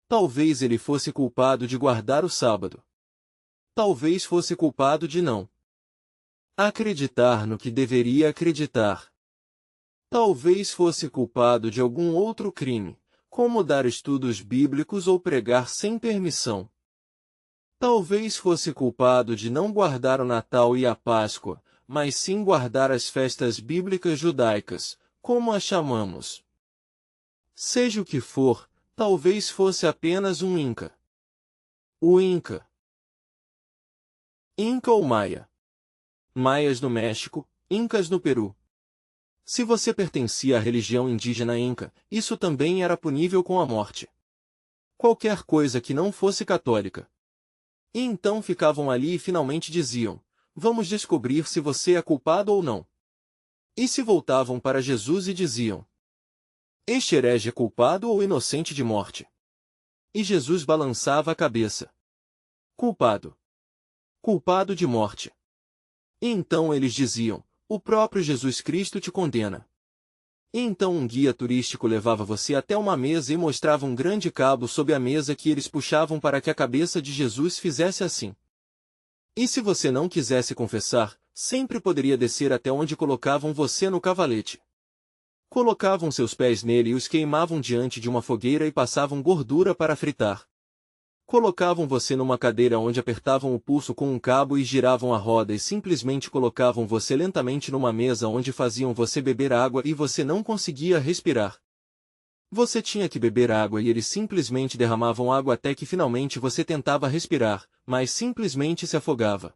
Talvez ele fosse culpado de guardar o sábado. Talvez fosse culpado de não. Acreditar no que deveria acreditar. Talvez fosse culpado de algum outro crime, como dar estudos bíblicos ou pregar sem permissão. Talvez fosse culpado de não guardar o Natal e a Páscoa, mas sim guardar as festas bíblicas judaicas, como as chamamos. Seja o que for, talvez fosse apenas um Inca. O Inca. Inca ou Maia? Maias no México, Incas no Peru. Se você pertencia à religião indígena Inca, isso também era punível com a morte. Qualquer coisa que não fosse católica. E então ficavam ali e finalmente diziam: vamos descobrir se você é culpado ou não. E se voltavam para Jesus e diziam: este herege é culpado ou inocente de morte? E Jesus balançava a cabeça. Culpado. Culpado de morte. E então eles diziam: o próprio Jesus Cristo te condena. E então um guia turístico levava você até uma mesa e mostrava um grande cabo sob a mesa que eles puxavam para que a cabeça de Jesus fizesse assim. E se você não quisesse confessar, sempre poderia descer até onde colocavam você no cavalete. Colocavam seus pés nele e os queimavam diante de uma fogueira e passavam gordura para fritar. Colocavam você numa cadeira onde apertavam o pulso com um cabo e giravam a roda e simplesmente colocavam você lentamente numa mesa onde faziam você beber água e você não conseguia respirar. Você tinha que beber água e eles simplesmente derramavam água até que finalmente você tentava respirar, mas simplesmente se afogava.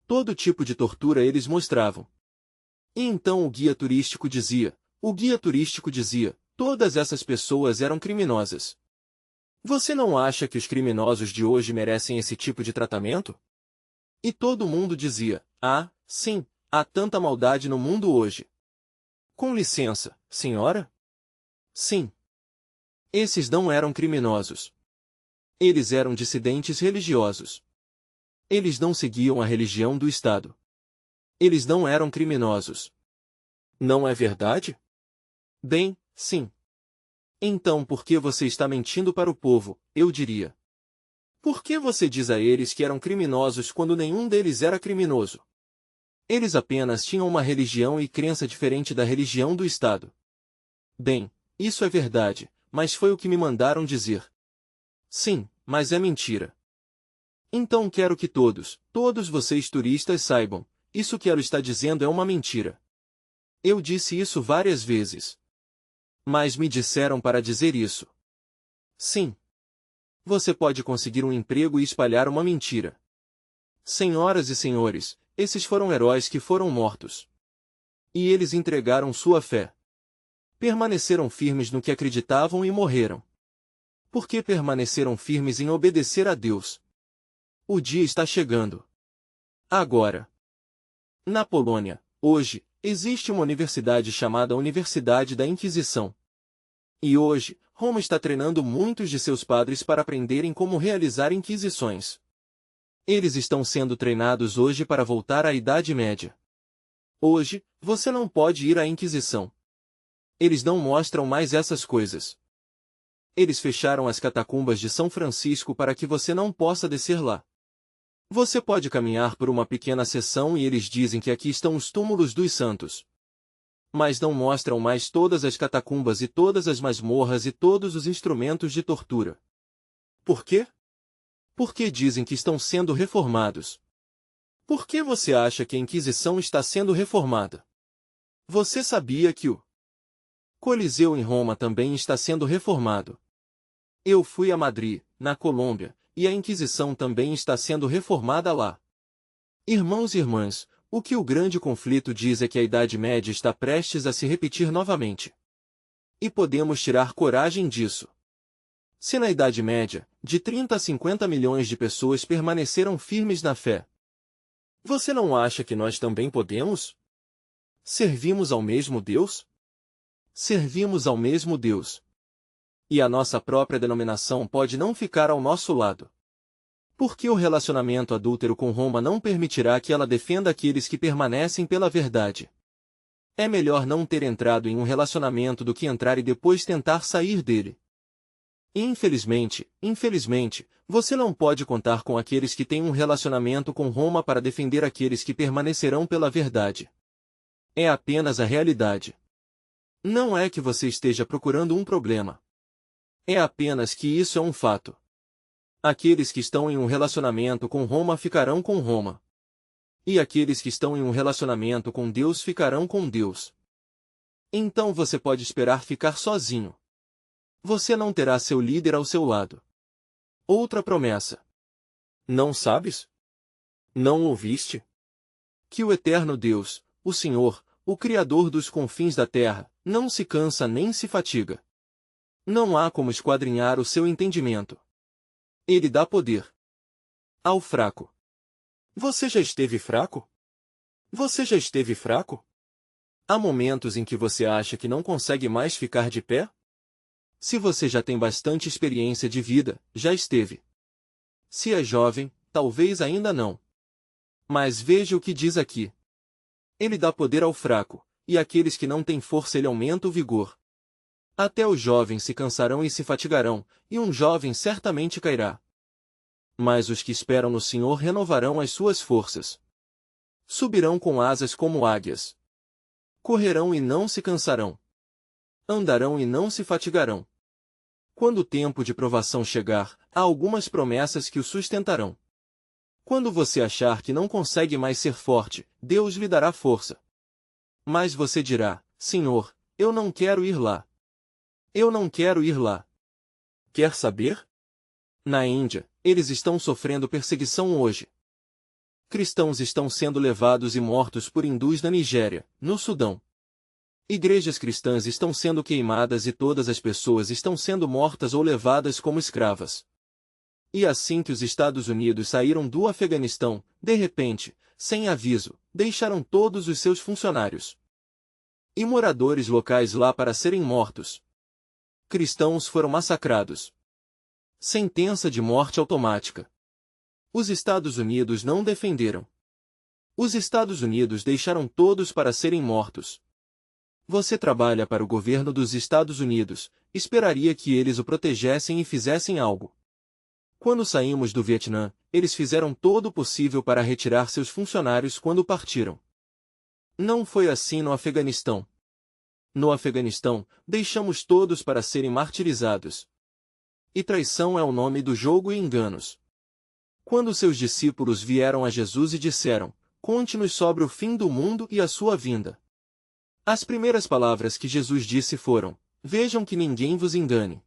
Todo tipo de tortura eles mostravam. E então o guia turístico dizia, todas essas pessoas eram criminosas. Você não acha que os criminosos de hoje merecem esse tipo de tratamento? E todo mundo dizia: ah, sim, há tanta maldade no mundo hoje. Com licença, senhora? Sim. Esses não eram criminosos. Eles eram dissidentes religiosos. Eles não seguiam a religião do Estado. Eles não eram criminosos. Não é verdade? Bem, sim. Então por que você está mentindo para o povo, eu diria? Por que você diz a eles que eram criminosos quando nenhum deles era criminoso? Eles apenas tinham uma religião e crença diferente da religião do Estado. Bem, isso é verdade, mas foi o que me mandaram dizer. Sim, mas é mentira. Então quero que todos vocês turistas saibam, isso que ela está dizendo é uma mentira. Eu disse isso várias vezes. Mas me disseram para dizer isso. Sim. Você pode conseguir um emprego e espalhar uma mentira. Senhoras e senhores, esses foram heróis que foram mortos. E eles entregaram sua fé. Permaneceram firmes no que acreditavam e morreram. Por que permaneceram firmes em obedecer a Deus? O dia está chegando. Agora. Na Polônia, hoje, existe uma universidade chamada Universidade da Inquisição. E hoje, Roma está treinando muitos de seus padres para aprenderem como realizar inquisições. Eles estão sendo treinados hoje para voltar à Idade Média. Hoje, você não pode ir à Inquisição. Eles não mostram mais essas coisas. Eles fecharam as catacumbas de São Francisco para que você não possa descer lá. Você pode caminhar por uma pequena seção e eles dizem que aqui estão os túmulos dos santos. Mas não mostram mais todas as catacumbas e todas as masmorras e todos os instrumentos de tortura. Por quê? Porque dizem que estão sendo reformados. Por que você acha que a Inquisição está sendo reformada? Você sabia que o Coliseu em Roma também está sendo reformado? Eu fui a Madrid, na Colômbia, e a Inquisição também está sendo reformada lá. Irmãos e irmãs, o que o grande conflito diz é que a Idade Média está prestes a se repetir novamente. E podemos tirar coragem disso. Se na Idade Média, de 30 a 50 milhões de pessoas permaneceram firmes na fé, você não acha que nós também podemos? Servimos ao mesmo Deus? Servimos ao mesmo Deus. E a nossa própria denominação pode não ficar ao nosso lado. Porque o relacionamento adúltero com Roma não permitirá que ela defenda aqueles que permanecem pela verdade. É melhor não ter entrado em um relacionamento do que entrar e depois tentar sair dele. E infelizmente, você não pode contar com aqueles que têm um relacionamento com Roma para defender aqueles que permanecerão pela verdade. É apenas a realidade. Não é que você esteja procurando um problema. É apenas que isso é um fato. Aqueles que estão em um relacionamento com Roma ficarão com Roma. E aqueles que estão em um relacionamento com Deus ficarão com Deus. Então você pode esperar ficar sozinho. Você não terá seu líder ao seu lado. Outra promessa. Não sabes? Não ouviste? Que o eterno Deus, o Senhor, o Criador dos confins da terra, não se cansa nem se fatiga. Não há como esquadrinhar o seu entendimento. Ele dá poder ao fraco. Você já esteve fraco? Você já esteve fraco? Há momentos em que você acha que não consegue mais ficar de pé? Se você já tem bastante experiência de vida, já esteve. Se é jovem, talvez ainda não. Mas veja o que diz aqui. Ele dá poder ao fraco, e àqueles que não têm força ele aumenta o vigor. Até os jovens se cansarão e se fatigarão, e um jovem certamente cairá. Mas os que esperam no Senhor renovarão as suas forças. Subirão com asas como águias. Correrão e não se cansarão. Andarão e não se fatigarão. Quando o tempo de provação chegar, há algumas promessas que o sustentarão. Quando você achar que não consegue mais ser forte, Deus lhe dará força. Mas você dirá, Senhor, eu não quero ir lá. Eu não quero ir lá. Quer saber? Na Índia, eles estão sofrendo perseguição hoje. Cristãos estão sendo levados e mortos por hindus na Nigéria, no Sudão. Igrejas cristãs estão sendo queimadas e todas as pessoas estão sendo mortas ou levadas como escravas. E assim que os Estados Unidos saíram do Afeganistão, de repente, sem aviso, deixaram todos os seus funcionários e moradores locais lá para serem mortos. Cristãos foram massacrados. Sentença de morte automática. Os Estados Unidos não defenderam. Os Estados Unidos deixaram todos para serem mortos. Você trabalha para o governo dos Estados Unidos, esperaria que eles o protegessem e fizessem algo. Quando saímos do Vietnã, eles fizeram todo o possível para retirar seus funcionários quando partiram. Não foi assim no Afeganistão. No Afeganistão, deixamos todos para serem martirizados. E traição é o nome do jogo e enganos. Quando seus discípulos vieram a Jesus e disseram, conte-nos sobre o fim do mundo e a sua vinda. As primeiras palavras que Jesus disse foram, vejam que ninguém vos engane.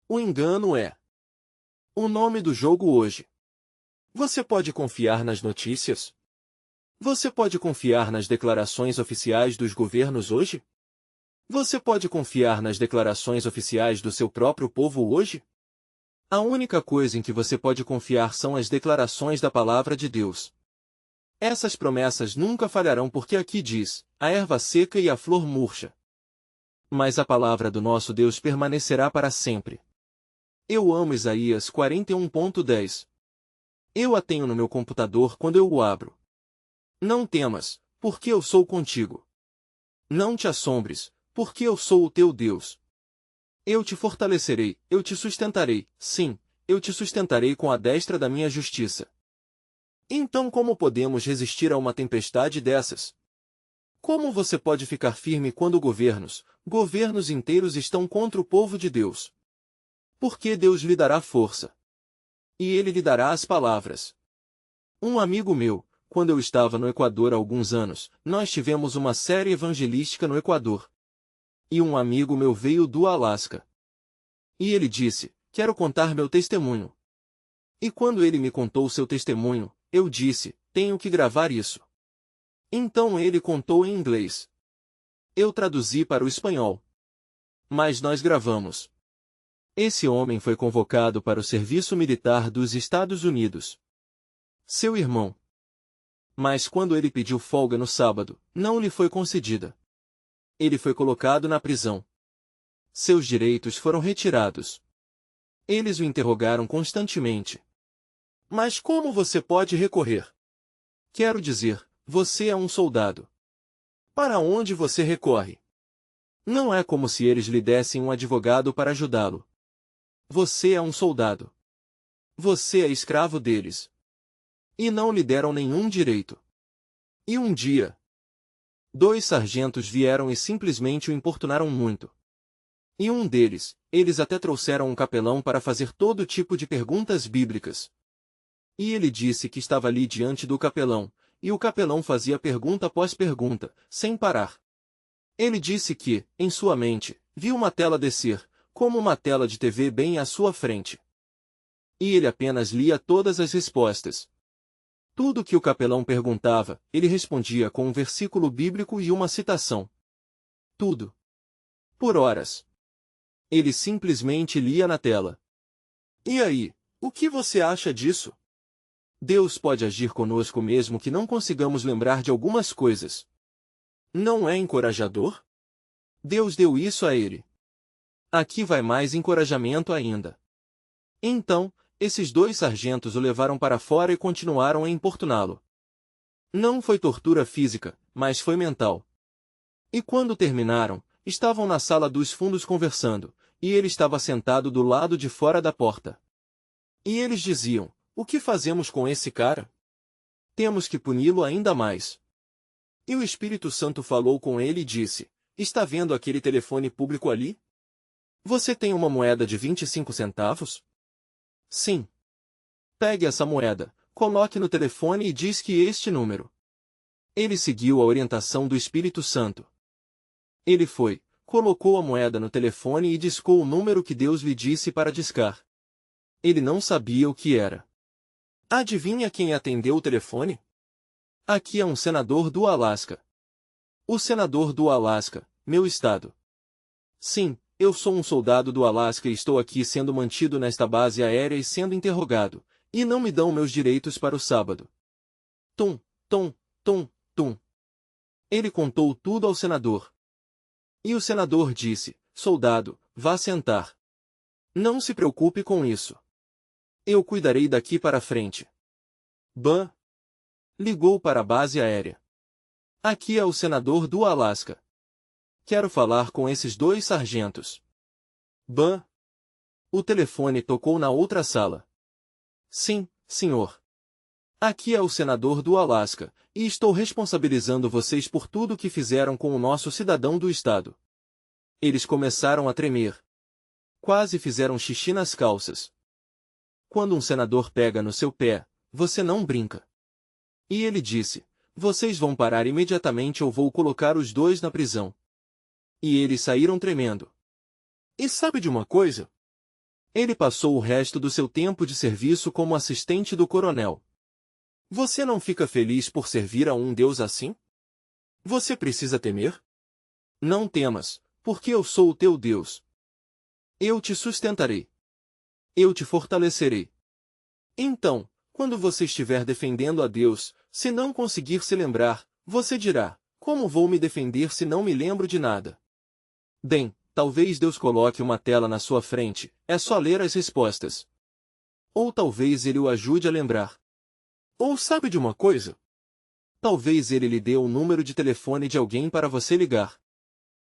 O engano é o nome do jogo hoje. Você pode confiar nas notícias? Você pode confiar nas declarações oficiais dos governos hoje? Você pode confiar nas declarações oficiais do seu próprio povo hoje? A única coisa em que você pode confiar são as declarações da palavra de Deus. Essas promessas nunca falharão porque aqui diz, a erva seca e a flor murcha. Mas a palavra do nosso Deus permanecerá para sempre. Eu amo Isaías 41.10. Eu a tenho no meu computador quando eu o abro. Não temas, porque eu sou contigo. Não te assombres, porque eu sou o teu Deus. Eu te fortalecerei, eu te sustentarei, sim, eu te sustentarei com a destra da minha justiça. Então como podemos resistir a uma tempestade dessas? Como você pode ficar firme quando governos inteiros estão contra o povo de Deus? Porque Deus lhe dará força. E Ele lhe dará as palavras. Um amigo meu, quando eu estava no Equador há alguns anos, nós tivemos uma série evangelística no Equador. E um amigo meu veio do Alasca. E ele disse, quero contar meu testemunho. E quando ele me contou seu testemunho, eu disse, tenho que gravar isso. Então ele contou em inglês. Eu traduzi para o espanhol. Mas nós gravamos. Esse homem foi convocado para o serviço militar dos Estados Unidos. Seu irmão. Mas quando ele pediu folga no sábado, não lhe foi concedida. Ele foi colocado na prisão. Seus direitos foram retirados. Eles o interrogaram constantemente. Mas como você pode recorrer? Quero dizer, você é um soldado. Para onde você recorre? Não é como se eles lhe dessem um advogado para ajudá-lo. Você é um soldado. Você é escravo deles. E não lhe deram nenhum direito. E um dia, 2 sargentos vieram e simplesmente o importunaram muito. E um deles, eles até trouxeram um capelão para fazer todo tipo de perguntas bíblicas. E ele disse que estava ali diante do capelão, e o capelão fazia pergunta após pergunta, sem parar. Ele disse que, em sua mente, viu uma tela descer, como uma tela de TV bem à sua frente. E ele apenas lia todas as respostas. Tudo que o capelão perguntava, ele respondia com um versículo bíblico e uma citação. Tudo. Por horas. Ele simplesmente lia na tela. E aí, o que você acha disso? Deus pode agir conosco mesmo que não consigamos lembrar de algumas coisas. Não é encorajador? Deus deu isso a ele. Aqui vai mais encorajamento ainda. Então, esses 2 sargentos o levaram para fora e continuaram a importuná-lo. Não foi tortura física, mas foi mental. E quando terminaram, estavam na sala dos fundos conversando, e ele estava sentado do lado de fora da porta. E eles diziam: o que fazemos com esse cara? Temos que puni-lo ainda mais. E o Espírito Santo falou com ele e disse: está vendo aquele telefone público ali? Você tem uma moeda de 25 centavos? Sim. Pegue essa moeda, coloque no telefone e diz que este número. Ele seguiu a orientação do Espírito Santo. Ele foi, colocou a moeda no telefone e discou o número que Deus lhe disse para discar. Ele não sabia o que era. Adivinha quem atendeu o telefone? Aqui é um senador do Alasca. O senador do Alasca, meu estado. Sim, eu sou um soldado do Alasca e estou aqui sendo mantido nesta base aérea e sendo interrogado, e não me dão meus direitos para o sábado. Tum, tum, tum, tum. Ele contou tudo ao senador. E o senador disse: soldado, vá sentar. Não se preocupe com isso. Eu cuidarei daqui para frente. Ban. Ligou para a base aérea. Aqui é o senador do Alasca. Quero falar com esses 2 sargentos. Ban. O telefone tocou na outra sala. Sim, senhor. Aqui é o senador do Alasca, e estou responsabilizando vocês por tudo o que fizeram com o nosso cidadão do estado. Eles começaram a tremer. Quase fizeram xixi nas calças. Quando um senador pega no seu pé, você não brinca. E ele disse: vocês vão parar imediatamente ou vou colocar os 2 na prisão. E eles saíram tremendo. E sabe de uma coisa? Ele passou o resto do seu tempo de serviço como assistente do coronel. Você não fica feliz por servir a um Deus assim? Você precisa temer? Não temas, porque eu sou o teu Deus. Eu te sustentarei. Eu te fortalecerei. Então, quando você estiver defendendo a Deus, se não conseguir se lembrar, você dirá: como vou me defender se não me lembro de nada? Bem, talvez Deus coloque uma tela na sua frente, é só ler as respostas. Ou talvez Ele o ajude a lembrar. Ou sabe de uma coisa? Talvez Ele lhe dê o número de telefone de alguém para você ligar.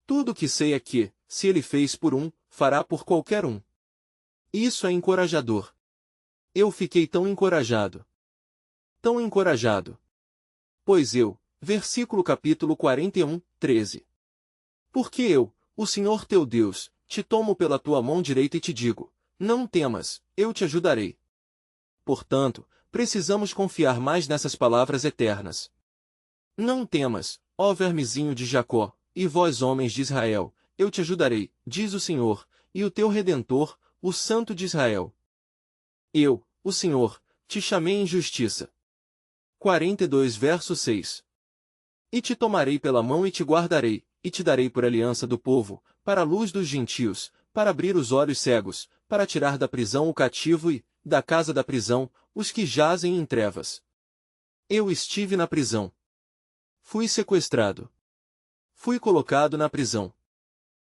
Tudo o que sei é que, se Ele fez por um, fará por qualquer um. Isso é encorajador. Eu fiquei tão encorajado. Tão encorajado. Pois eu, versículo capítulo 41, 13. Porque eu, o Senhor teu Deus, te tomo pela tua mão direita e te digo: não temas, eu te ajudarei. Portanto, precisamos confiar mais nessas palavras eternas. Não temas, ó vermezinho de Jacó, e vós homens de Israel, eu te ajudarei, diz o Senhor, e o teu Redentor, o Santo de Israel. Eu, o Senhor, te chamei em justiça. 42 verso 6. E te tomarei pela mão e te guardarei, e te darei por aliança do povo, para a luz dos gentios, para abrir os olhos cegos, para tirar da prisão o cativo e, da casa da prisão, os que jazem em trevas. Eu estive na prisão. Fui sequestrado. Fui colocado na prisão.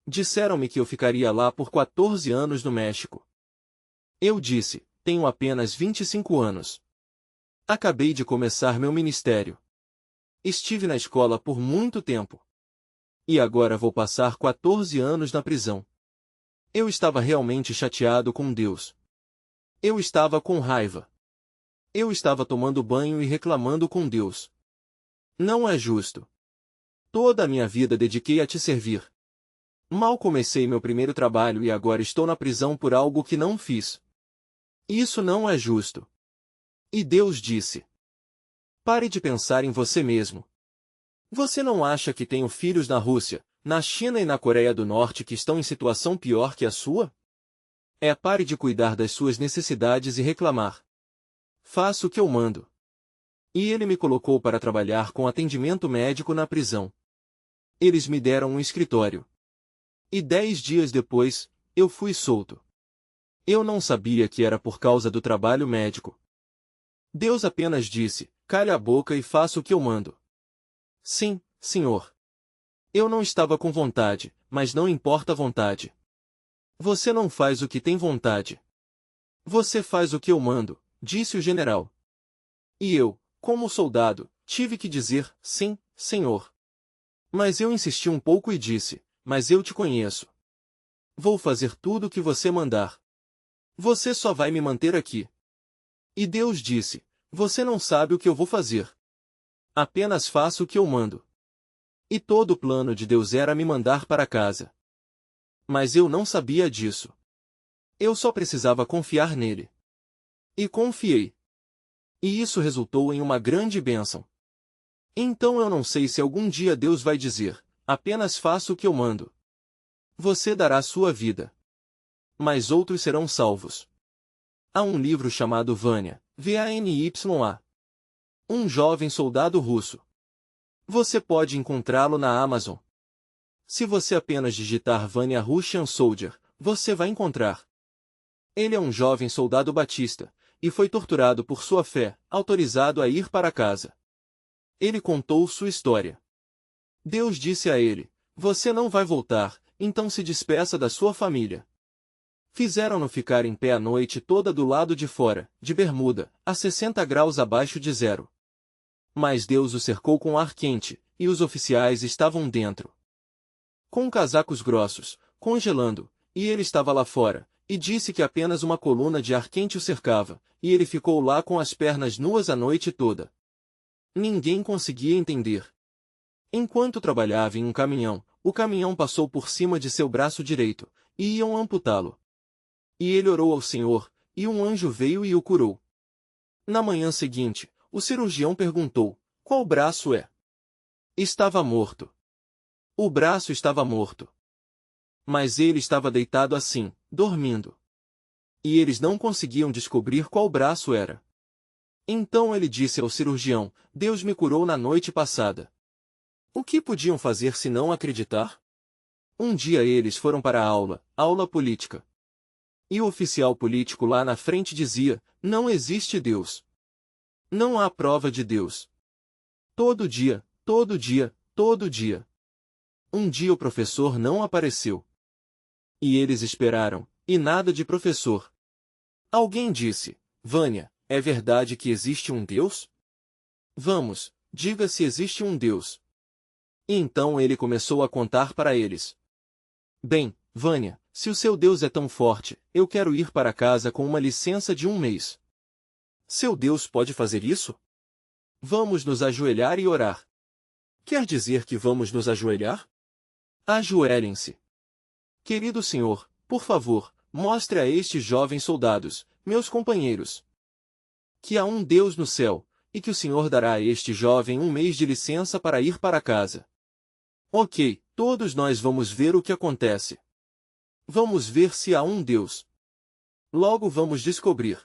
Disseram-me que eu ficaria lá por 14 anos no México. Eu disse: tenho apenas 25 anos. Acabei de começar meu ministério. Estive na escola por muito tempo. E agora vou passar 14 anos na prisão. Eu estava realmente chateado com Deus. Eu estava com raiva. Eu estava tomando banho e reclamando com Deus. Não é justo. Toda a minha vida dediquei a te servir. Mal comecei meu primeiro trabalho e agora estou na prisão por algo que não fiz. Isso não é justo. E Deus disse: pare de pensar em você mesmo. Você não acha que tenho filhos na Rússia, na China e na Coreia do Norte que estão em situação pior que a sua? Pare de cuidar das suas necessidades e reclamar. Faça o que eu mando. E ele me colocou para trabalhar com atendimento médico na prisão. Eles me deram um escritório. E 10 dias depois, eu fui solto. Eu não sabia que era por causa do trabalho médico. Deus apenas disse: cale a boca e faça o que eu mando. Sim, senhor. Eu não estava com vontade, mas não importa a vontade. Você não faz o que tem vontade. Você faz o que eu mando, disse o general. E eu, como soldado, tive que dizer: sim, senhor. Mas eu insisti um pouco e disse: mas eu te conheço. Vou fazer tudo o que você mandar. Você só vai me manter aqui. E Deus disse: você não sabe o que eu vou fazer. Apenas faça o que eu mando. E todo o plano de Deus era me mandar para casa. Mas eu não sabia disso. Eu só precisava confiar nele. E confiei. E isso resultou em uma grande bênção. Então eu não sei se algum dia Deus vai dizer: apenas faça o que eu mando. Você dará sua vida. Mas outros serão salvos. Há um livro chamado Vanya, Vanya. Um jovem soldado russo. Você pode encontrá-lo na Amazon. Se você apenas digitar Vanya Russian Soldier, você vai encontrar. Ele é um jovem soldado batista, e foi torturado por sua fé, autorizado a ir para casa. Ele contou sua história. Deus disse a ele: você não vai voltar, então se despeça da sua família. Fizeram-no ficar em pé a noite toda do lado de fora, de bermuda, a 60 graus abaixo de zero. Mas Deus o cercou com ar quente, e os oficiais estavam dentro. Com casacos grossos, congelando, e ele estava lá fora, e disse que apenas uma coluna de ar quente o cercava, e ele ficou lá com as pernas nuas a noite toda. Ninguém conseguia entender. Enquanto trabalhava em um caminhão, o caminhão passou por cima de seu braço direito, e iam amputá-lo. E ele orou ao Senhor, e um anjo veio e o curou. Na manhã seguinte, o cirurgião perguntou: qual braço é? Estava morto. O braço estava morto. Mas ele estava deitado assim, dormindo. E eles não conseguiam descobrir qual braço era. Então ele disse ao cirurgião: Deus me curou na noite passada. O que podiam fazer se não acreditar? Um dia eles foram para a aula política. E o oficial político lá na frente dizia: não existe Deus. Não há prova de Deus. Todo dia, todo dia, todo dia. Um dia o professor não apareceu. E eles esperaram, e nada de professor. Alguém disse: Vânia, é verdade que existe um Deus? Vamos, diga se existe um Deus. E então ele começou a contar para eles. Bem, Vânia, se o seu Deus é tão forte, eu quero ir para casa com uma licença de 1 mês. Seu Deus pode fazer isso? Vamos nos ajoelhar e orar. Quer dizer que vamos nos ajoelhar? Ajoelhem-se. Querido Senhor, por favor, mostre a estes jovens soldados, meus companheiros, que há um Deus no céu, e que o Senhor dará a este jovem 1 mês de licença para ir para casa. Ok, todos nós vamos ver o que acontece. Vamos ver se há um Deus. Logo vamos descobrir.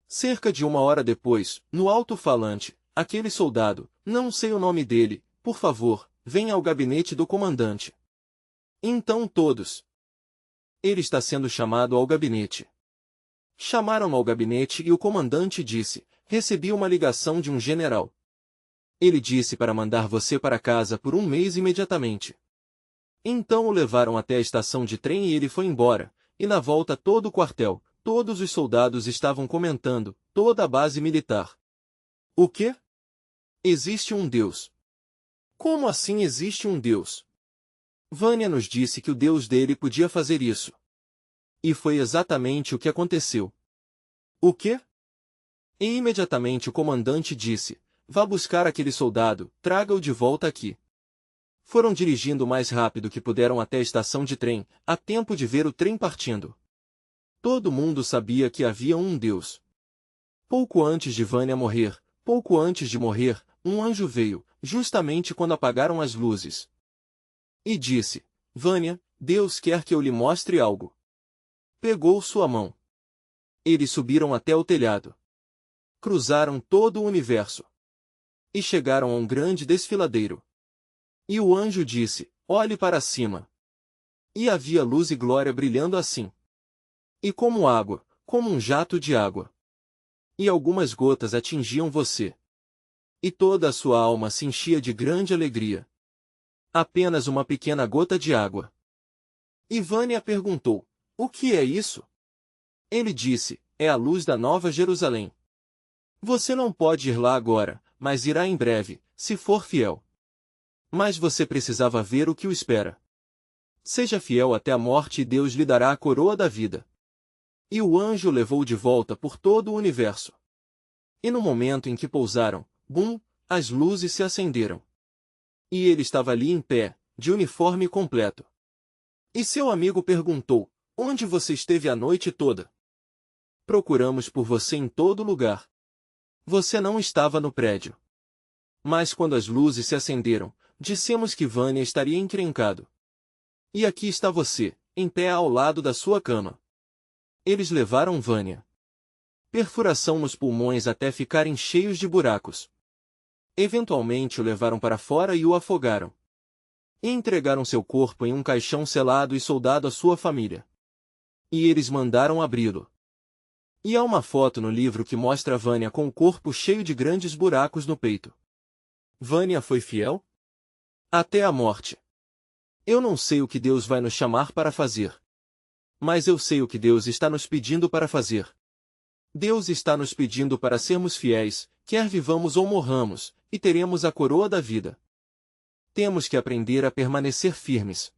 Cerca de 1 hora depois, no alto-falante, aquele soldado, não sei o nome dele, por favor, venha ao gabinete do comandante. Então todos. Ele está sendo chamado ao gabinete. Chamaram-no ao gabinete e o comandante disse: recebi uma ligação de um general. Ele disse para mandar você para casa por 1 mês imediatamente. Então o levaram até a estação de trem e ele foi embora, e na volta todo o quartel, todos os soldados estavam comentando, toda a base militar. O quê? Existe um Deus. Como assim existe um Deus? Vânia nos disse que o Deus dele podia fazer isso. E foi exatamente o que aconteceu. O quê? E imediatamente o comandante disse: vá buscar aquele soldado, traga-o de volta aqui. Foram dirigindo o mais rápido que puderam até a estação de trem, a tempo de ver o trem partindo. Todo mundo sabia que havia um Deus. Pouco antes de Vânia morrer, pouco antes de morrer, um anjo veio, justamente quando apagaram as luzes. E disse: Vânia, Deus quer que eu lhe mostre algo. Pegou sua mão. Eles subiram até o telhado. Cruzaram todo o universo. E chegaram a um grande desfiladeiro. E o anjo disse: olhe para cima. E havia luz e glória brilhando assim. E como água, como um jato de água. E algumas gotas atingiam você. E toda a sua alma se enchia de grande alegria. Apenas uma pequena gota de água. E Vânia perguntou: o que é isso? Ele disse: é a luz da Nova Jerusalém. Você não pode ir lá agora, mas irá em breve, se for fiel. Mas você precisava ver o que o espera. Seja fiel até a morte e Deus lhe dará a coroa da vida. E o anjo o levou de volta por todo o universo. E no momento em que pousaram, bum, as luzes se acenderam. E ele estava ali em pé, de uniforme completo. E seu amigo perguntou: onde você esteve a noite toda? Procuramos por você em todo lugar. Você não estava no prédio. Mas quando as luzes se acenderam, dissemos que Vânia estaria encrencado. E aqui está você, em pé ao lado da sua cama. Eles levaram Vânia. Perfuração nos pulmões até ficarem cheios de buracos. Eventualmente o levaram para fora e o afogaram. E entregaram seu corpo em um caixão selado e soldado à sua família. E eles mandaram abri-lo. E há uma foto no livro que mostra Vânia com o corpo cheio de grandes buracos no peito. Vânia foi fiel? Até a morte. Eu não sei o que Deus vai nos chamar para fazer. Mas eu sei o que Deus está nos pedindo para fazer. Deus está nos pedindo para sermos fiéis, quer vivamos ou morramos, e teremos a coroa da vida. Temos que aprender a permanecer firmes.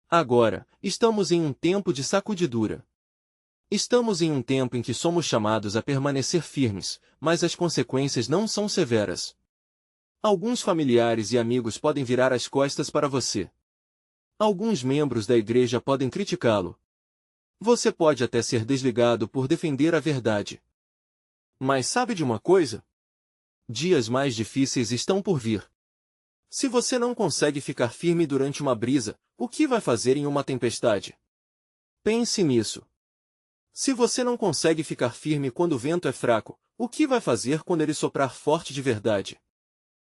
Agora, estamos em um tempo de sacudidura. Estamos em um tempo em que somos chamados a permanecer firmes, mas as consequências não são severas. Alguns familiares e amigos podem virar as costas para você. Alguns membros da igreja podem criticá-lo. Você pode até ser desligado por defender a verdade. Mas sabe de uma coisa? Dias mais difíceis estão por vir. Se você não consegue ficar firme durante uma brisa, o que vai fazer em uma tempestade? Pense nisso. Se você não consegue ficar firme quando o vento é fraco, o que vai fazer quando ele soprar forte de verdade?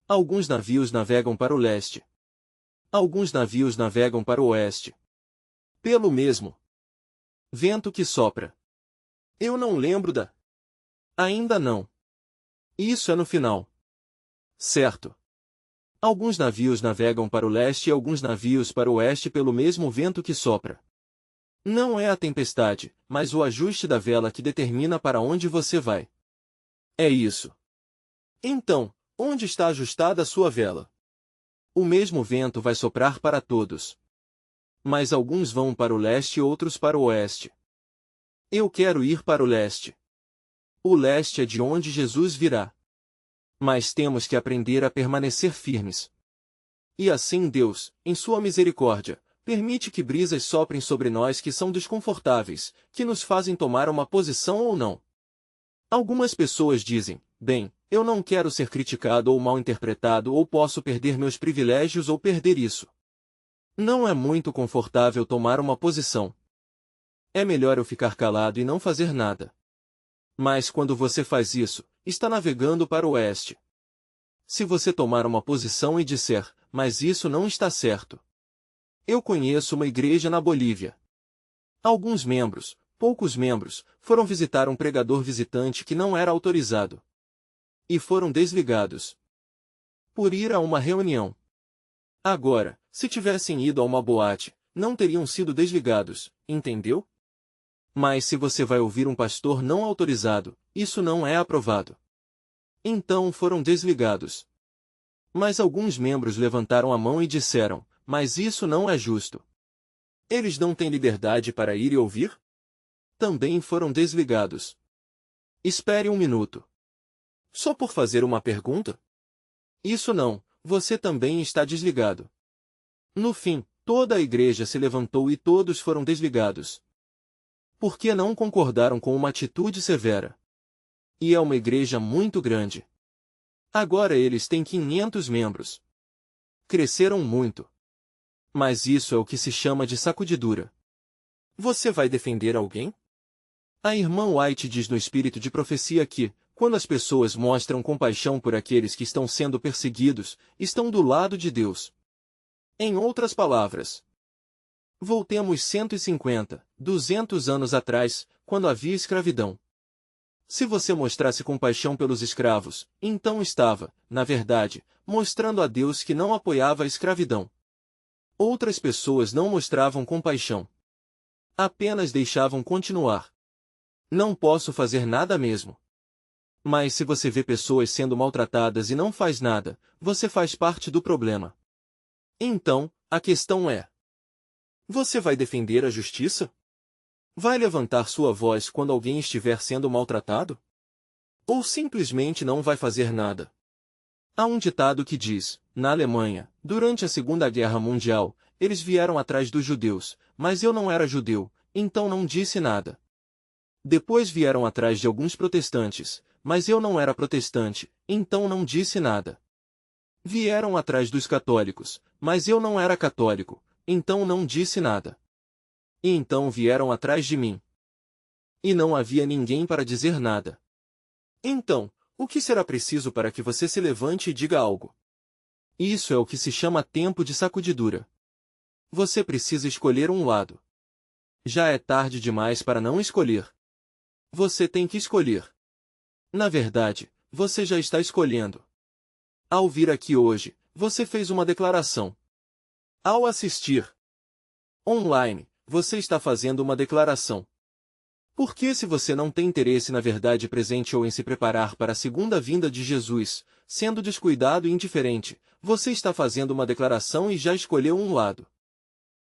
Alguns navios navegam para o leste. Alguns navios navegam para o oeste. Pelo mesmo vento que sopra. Eu não lembro da... Ainda não. Isso é no final. Certo. Alguns navios navegam para o leste e alguns navios para o oeste pelo mesmo vento que sopra. Não é a tempestade, mas o ajuste da vela que determina para onde você vai. É isso. Então, onde está ajustada a sua vela? O mesmo vento vai soprar para todos. Mas alguns vão para o leste e outros para o oeste. Eu quero ir para o leste. O leste é de onde Jesus virá. Mas temos que aprender a permanecer firmes. E assim Deus, em sua misericórdia, permite que brisas soprem sobre nós que são desconfortáveis, que nos fazem tomar uma posição ou não. Algumas pessoas dizem: bem, eu não quero ser criticado ou mal interpretado ou posso perder meus privilégios ou perder isso. Não é muito confortável tomar uma posição. É melhor eu ficar calado e não fazer nada. Mas quando você faz isso, está navegando para o oeste. Se você tomar uma posição e disser: mas isso não está certo. Eu conheço uma igreja na Bolívia. Alguns membros, poucos membros, foram visitar um pregador visitante que não era autorizado. E foram desligados. Por ir a uma reunião. Agora, se tivessem ido a uma boate, não teriam sido desligados, entendeu? Mas se você vai ouvir um pastor não autorizado, isso não é aprovado. Então foram desligados. Mas alguns membros levantaram a mão e disseram: mas isso não é justo. Eles não têm liberdade para ir e ouvir? também foram desligados. Espere um minuto. Só por fazer uma pergunta? Isso não, você também está desligado. No fim, toda a igreja se levantou e todos foram desligados. Por que não concordaram com uma atitude severa? E é uma igreja muito grande. Agora eles têm 500 membros. Cresceram muito. Mas isso é o que se chama de sacudidura. Você vai defender alguém? A irmã White diz no espírito de profecia que, quando as pessoas mostram compaixão por aqueles que estão sendo perseguidos, estão do lado de Deus. Em outras palavras, voltemos 150, 200 anos atrás, quando havia escravidão. Se você mostrasse compaixão pelos escravos, então estava, na verdade, mostrando a Deus que não apoiava a escravidão. Outras pessoas não mostravam compaixão. Apenas deixavam continuar. Não posso fazer nada mesmo. Mas se você vê pessoas sendo maltratadas e não faz nada, você faz parte do problema. Então, a questão é: você vai defender a justiça? Vai levantar sua voz quando alguém estiver sendo maltratado? Ou simplesmente não vai fazer nada? Há um ditado que diz: na Alemanha, durante a Segunda Guerra Mundial, eles vieram atrás dos judeus, mas eu não era judeu, então não disse nada. Depois vieram atrás de alguns protestantes, mas eu não era protestante, então não disse nada. Vieram atrás dos católicos, mas eu não era católico, então não disse nada. E então vieram atrás de mim. E não havia ninguém para dizer nada. Então, o que será preciso para que você se levante e diga algo? Isso é o que se chama tempo de sacudidura. Você precisa escolher um lado. Já é tarde demais para não escolher. Você tem que escolher. Na verdade, você já está escolhendo. Ao vir aqui hoje, você fez uma declaração. Ao assistir online, você está fazendo uma declaração. Porque se você não tem interesse na verdade presente ou em se preparar para a segunda vinda de Jesus, sendo descuidado e indiferente, você está fazendo uma declaração e já escolheu um lado.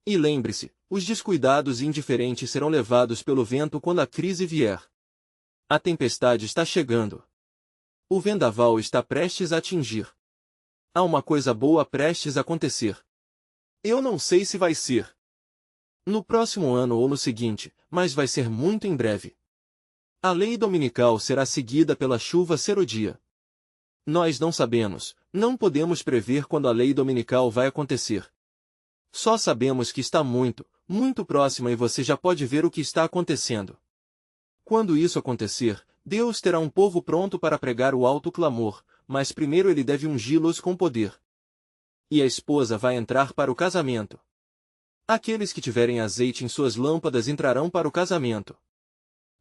E lembre-se, os descuidados e indiferentes serão levados pelo vento quando a crise vier. A tempestade está chegando. O vendaval está prestes a atingir. Há uma coisa boa prestes a acontecer. Eu não sei se vai ser no próximo ano ou no seguinte, mas vai ser muito em breve. A lei dominical será seguida pela chuva serodia. Nós não sabemos, não podemos prever quando a lei dominical vai acontecer. Só sabemos que está muito, muito próxima e você já pode ver o que está acontecendo. Quando isso acontecer, Deus terá um povo pronto para pregar o alto clamor, mas primeiro ele deve ungí-los com poder. E a esposa vai entrar para o casamento. Aqueles que tiverem azeite em suas lâmpadas entrarão para o casamento.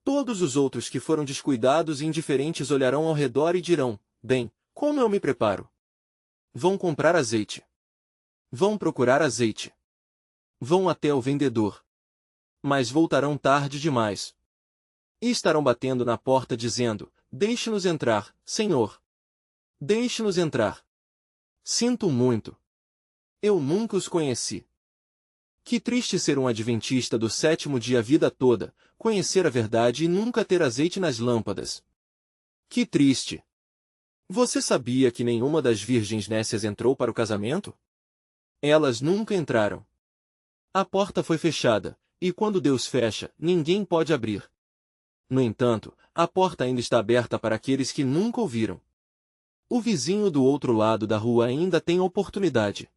Todos os outros que foram descuidados e indiferentes olharão ao redor e dirão: bem, como eu me preparo? Vão comprar azeite. Vão procurar azeite. Vão até o vendedor. Mas voltarão tarde demais. E estarão batendo na porta dizendo: deixe-nos entrar, Senhor. Deixe-nos entrar. Sinto muito. Eu nunca os conheci. Que triste ser um adventista do sétimo dia a vida toda, conhecer a verdade e nunca ter azeite nas lâmpadas. Que triste. Você sabia que nenhuma das virgens nécias entrou para o casamento? Elas nunca entraram. A porta foi fechada, e quando Deus fecha, ninguém pode abrir. No entanto, a porta ainda está aberta para aqueles que nunca ouviram. O vizinho do outro lado da rua ainda tem oportunidade.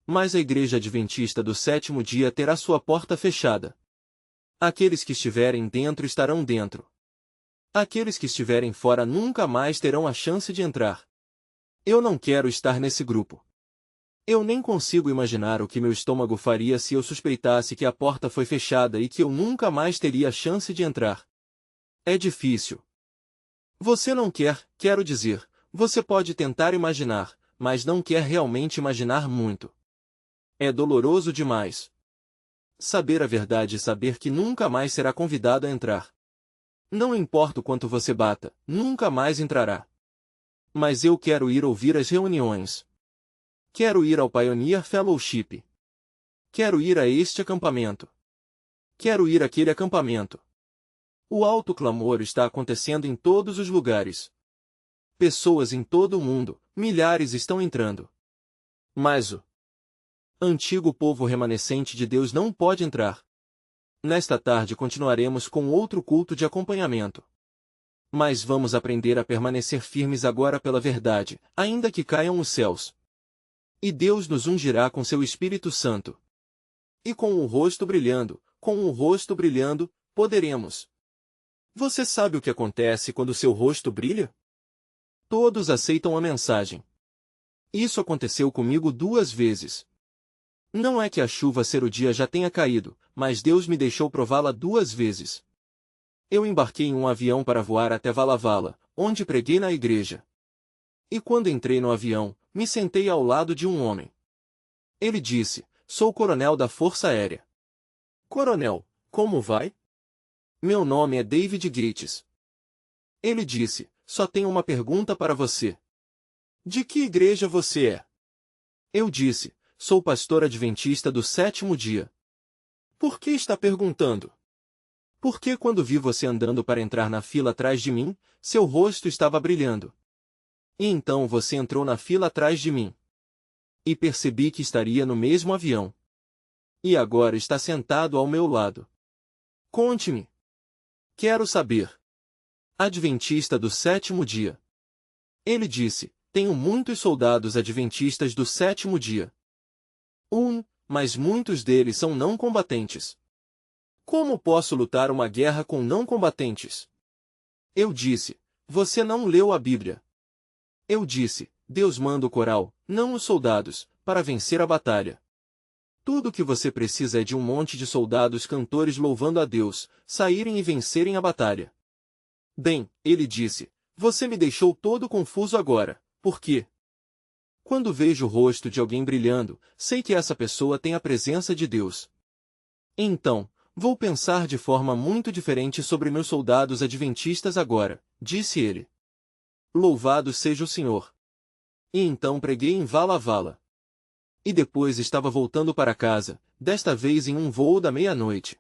Mas a igreja adventista do sétimo dia terá sua porta fechada. Aqueles que estiverem dentro estarão dentro. Aqueles que estiverem fora nunca mais terão a chance de entrar. Eu não quero estar nesse grupo. Eu nem consigo imaginar o que meu estômago faria se eu suspeitasse que a porta foi fechada e que eu nunca mais teria a chance de entrar. É difícil. Você não quer, quero dizer, você pode tentar imaginar, mas não quer realmente imaginar muito. É doloroso demais. Saber a verdade e saber que nunca mais será convidado a entrar. Não importa o quanto você bata, nunca mais entrará. Mas eu quero ir ouvir as reuniões. Quero ir ao Pioneer Fellowship. Quero ir a este acampamento. Quero ir àquele acampamento. O alto clamor está acontecendo em todos os lugares. Pessoas em todo o mundo, milhares estão entrando. Mas o antigo povo remanescente de Deus não pode entrar. Nesta tarde continuaremos com outro culto de acompanhamento. Mas vamos aprender a permanecer firmes agora pela verdade, ainda que caiam os céus. E Deus nos ungirá com seu Espírito Santo. E com o rosto brilhando, poderemos. Você sabe o que acontece quando seu rosto brilha? Todos aceitam a mensagem. Isso aconteceu comigo 2 vezes. Não é que a chuva ser o dia já tenha caído, mas Deus me deixou prová-la 2 vezes. Eu embarquei em um avião para voar até Valavala, onde preguei na igreja. E quando entrei no avião, me sentei ao lado de um homem. Ele disse: "Sou coronel da Força Aérea." "Coronel, como vai?" "Meu nome é David Gates." Ele disse: "Só tenho uma pergunta para você." "De que igreja você é?" Eu disse: "Sou pastor adventista do 7º dia." "Por que está perguntando?" "Porque quando vi você andando para entrar na fila atrás de mim, seu rosto estava brilhando. E então você entrou na fila atrás de mim. E percebi que estaria no mesmo avião. E agora está sentado ao meu lado. Conte-me." "Quero saber." "Adventista do 7º dia." Ele disse: "Tenho muitos soldados adventistas do 7º dia. Mas muitos deles são não combatentes. Como posso lutar uma guerra com não combatentes?" Eu disse: "Você não leu a Bíblia." Eu disse: "Deus manda o coral, não os soldados, para vencer a batalha. Tudo o que você precisa é de um monte de soldados cantores louvando a Deus, saírem e vencerem a batalha." "Bem," ele disse, "você me deixou todo confuso agora, por quê? Quando vejo o rosto de alguém brilhando, sei que essa pessoa tem a presença de Deus. Então, vou pensar de forma muito diferente sobre meus soldados adventistas agora," disse ele. Louvado seja o Senhor. E então preguei em Valavala. E depois estava voltando para casa, desta vez em um voo da meia-noite.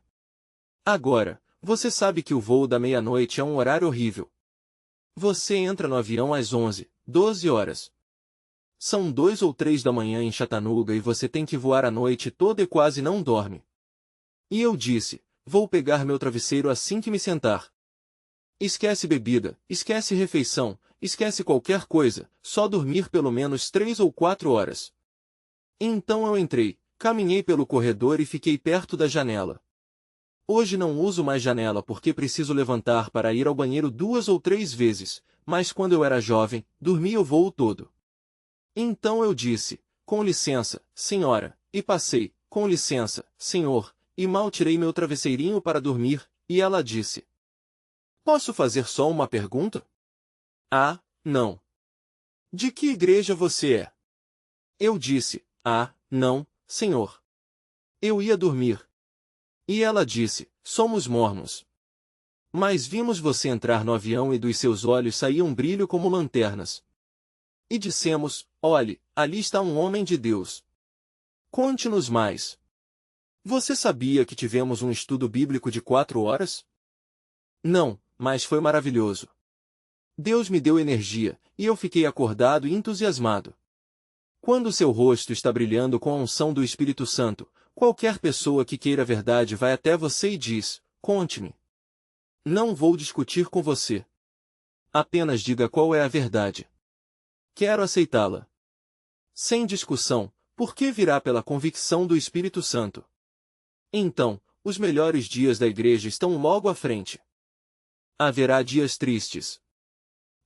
Agora, você sabe que o voo da meia-noite é um horário horrível. Você entra no avião às 11, 12 horas. São 2 ou 3 da manhã em Chattanooga e você tem que voar a noite toda e quase não dorme. E eu disse: "Vou pegar meu travesseiro assim que me sentar." Esquece bebida, esquece refeição, esquece qualquer coisa, só dormir pelo menos 3 ou 4 horas. Então eu entrei, caminhei pelo corredor e fiquei perto da janela. Hoje não uso mais janela porque preciso levantar para ir ao banheiro 2 ou 3 vezes, mas quando eu era jovem, dormia o voo todo. Então eu disse: "Com licença, senhora", e passei: "Com licença, senhor", e mal tirei meu travesseirinho para dormir, e ela disse: "Posso fazer só uma pergunta?" "Ah, não." "De que igreja você é?" Eu disse: "Ah, não, senhor." Eu ia dormir. E ela disse: "Somos mormons. Mas vimos você entrar no avião e dos seus olhos saía um brilho como lanternas. E dissemos: Olhe, ali está um homem de Deus. Conte-nos mais." "Você sabia que tivemos um estudo bíblico de 4 horas?" "Não, mas foi maravilhoso. Deus me deu energia, e eu fiquei acordado e entusiasmado." Quando seu rosto está brilhando com a unção do Espírito Santo, qualquer pessoa que queira a verdade vai até você e diz: "Conte-me." Não vou discutir com você. Apenas diga qual é a verdade. Quero aceitá-la. Sem discussão, porque virá pela convicção do Espírito Santo. Então, os melhores dias da igreja estão logo à frente. Haverá dias tristes.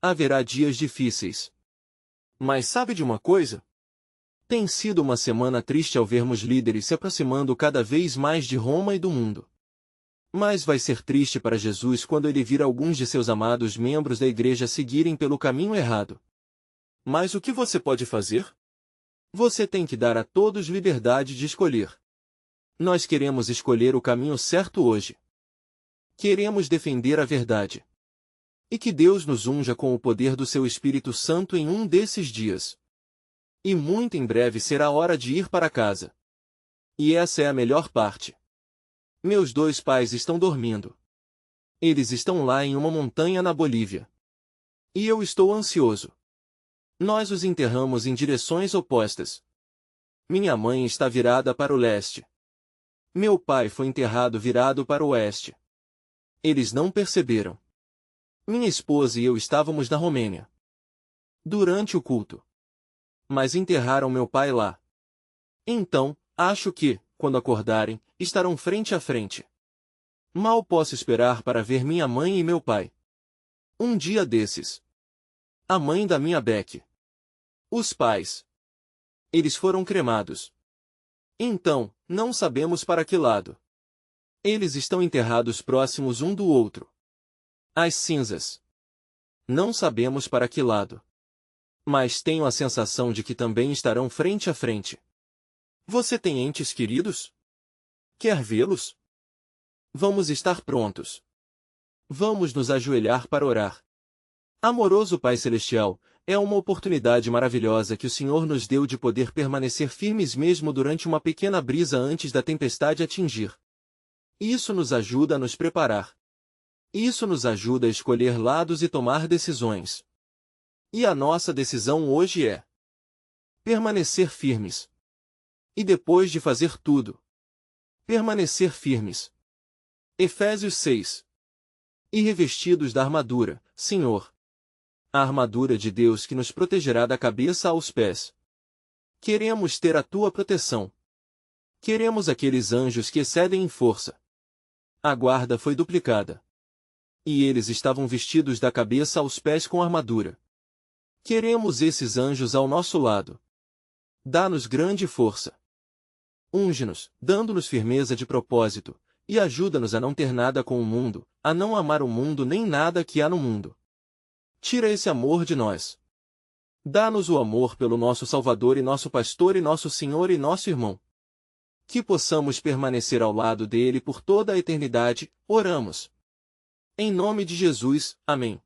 Haverá dias difíceis. Mas sabe de uma coisa? Tem sido uma semana triste ao vermos líderes se aproximando cada vez mais de Roma e do mundo. Mas vai ser triste para Jesus quando ele vir alguns de seus amados membros da igreja seguirem pelo caminho errado. Mas o que você pode fazer? Você tem que dar a todos liberdade de escolher. Nós queremos escolher o caminho certo hoje. Queremos defender a verdade. E que Deus nos unja com o poder do seu Espírito Santo em um desses dias. E muito em breve será hora de ir para casa. E essa é a melhor parte. Meus 2 pais estão dormindo. Eles estão lá em uma montanha na Bolívia. E eu estou ansioso. Nós os enterramos em direções opostas. Minha mãe está virada para o leste. Meu pai foi enterrado virado para o oeste. Eles não perceberam. Minha esposa e eu estávamos na Romênia durante o culto. Mas enterraram meu pai lá. Então, acho que, quando acordarem, estarão frente a frente. Mal posso esperar para ver minha mãe e meu pai. Um dia desses. A mãe da minha Beck. Os pais. Eles foram cremados. Então, não sabemos para que lado. Eles estão enterrados próximos um do outro. As cinzas. Não sabemos para que lado. Mas tenho a sensação de que também estarão frente a frente. Você tem entes queridos? Quer vê-los? Vamos estar prontos. Vamos nos ajoelhar para orar. Amoroso Pai Celestial, é uma oportunidade maravilhosa que o Senhor nos deu de poder permanecer firmes mesmo durante uma pequena brisa antes da tempestade atingir. Isso nos ajuda a nos preparar. Isso nos ajuda a escolher lados e tomar decisões. E a nossa decisão hoje é permanecer firmes. E depois de fazer tudo, permanecer firmes. Efésios 6. E revestidos da armadura, Senhor. A armadura de Deus que nos protegerá da cabeça aos pés. Queremos ter a tua proteção. Queremos aqueles anjos que excedem em força. A guarda foi duplicada. E eles estavam vestidos da cabeça aos pés com armadura. Queremos esses anjos ao nosso lado. Dá-nos grande força. Unge-nos, dando-nos firmeza de propósito, e ajuda-nos a não ter nada com o mundo, a não amar o mundo nem nada que há no mundo. Tira esse amor de nós. Dá-nos o amor pelo nosso Salvador e nosso Pastor e nosso Senhor e nosso irmão. Que possamos permanecer ao lado dele por toda a eternidade, oramos. Em nome de Jesus, amém.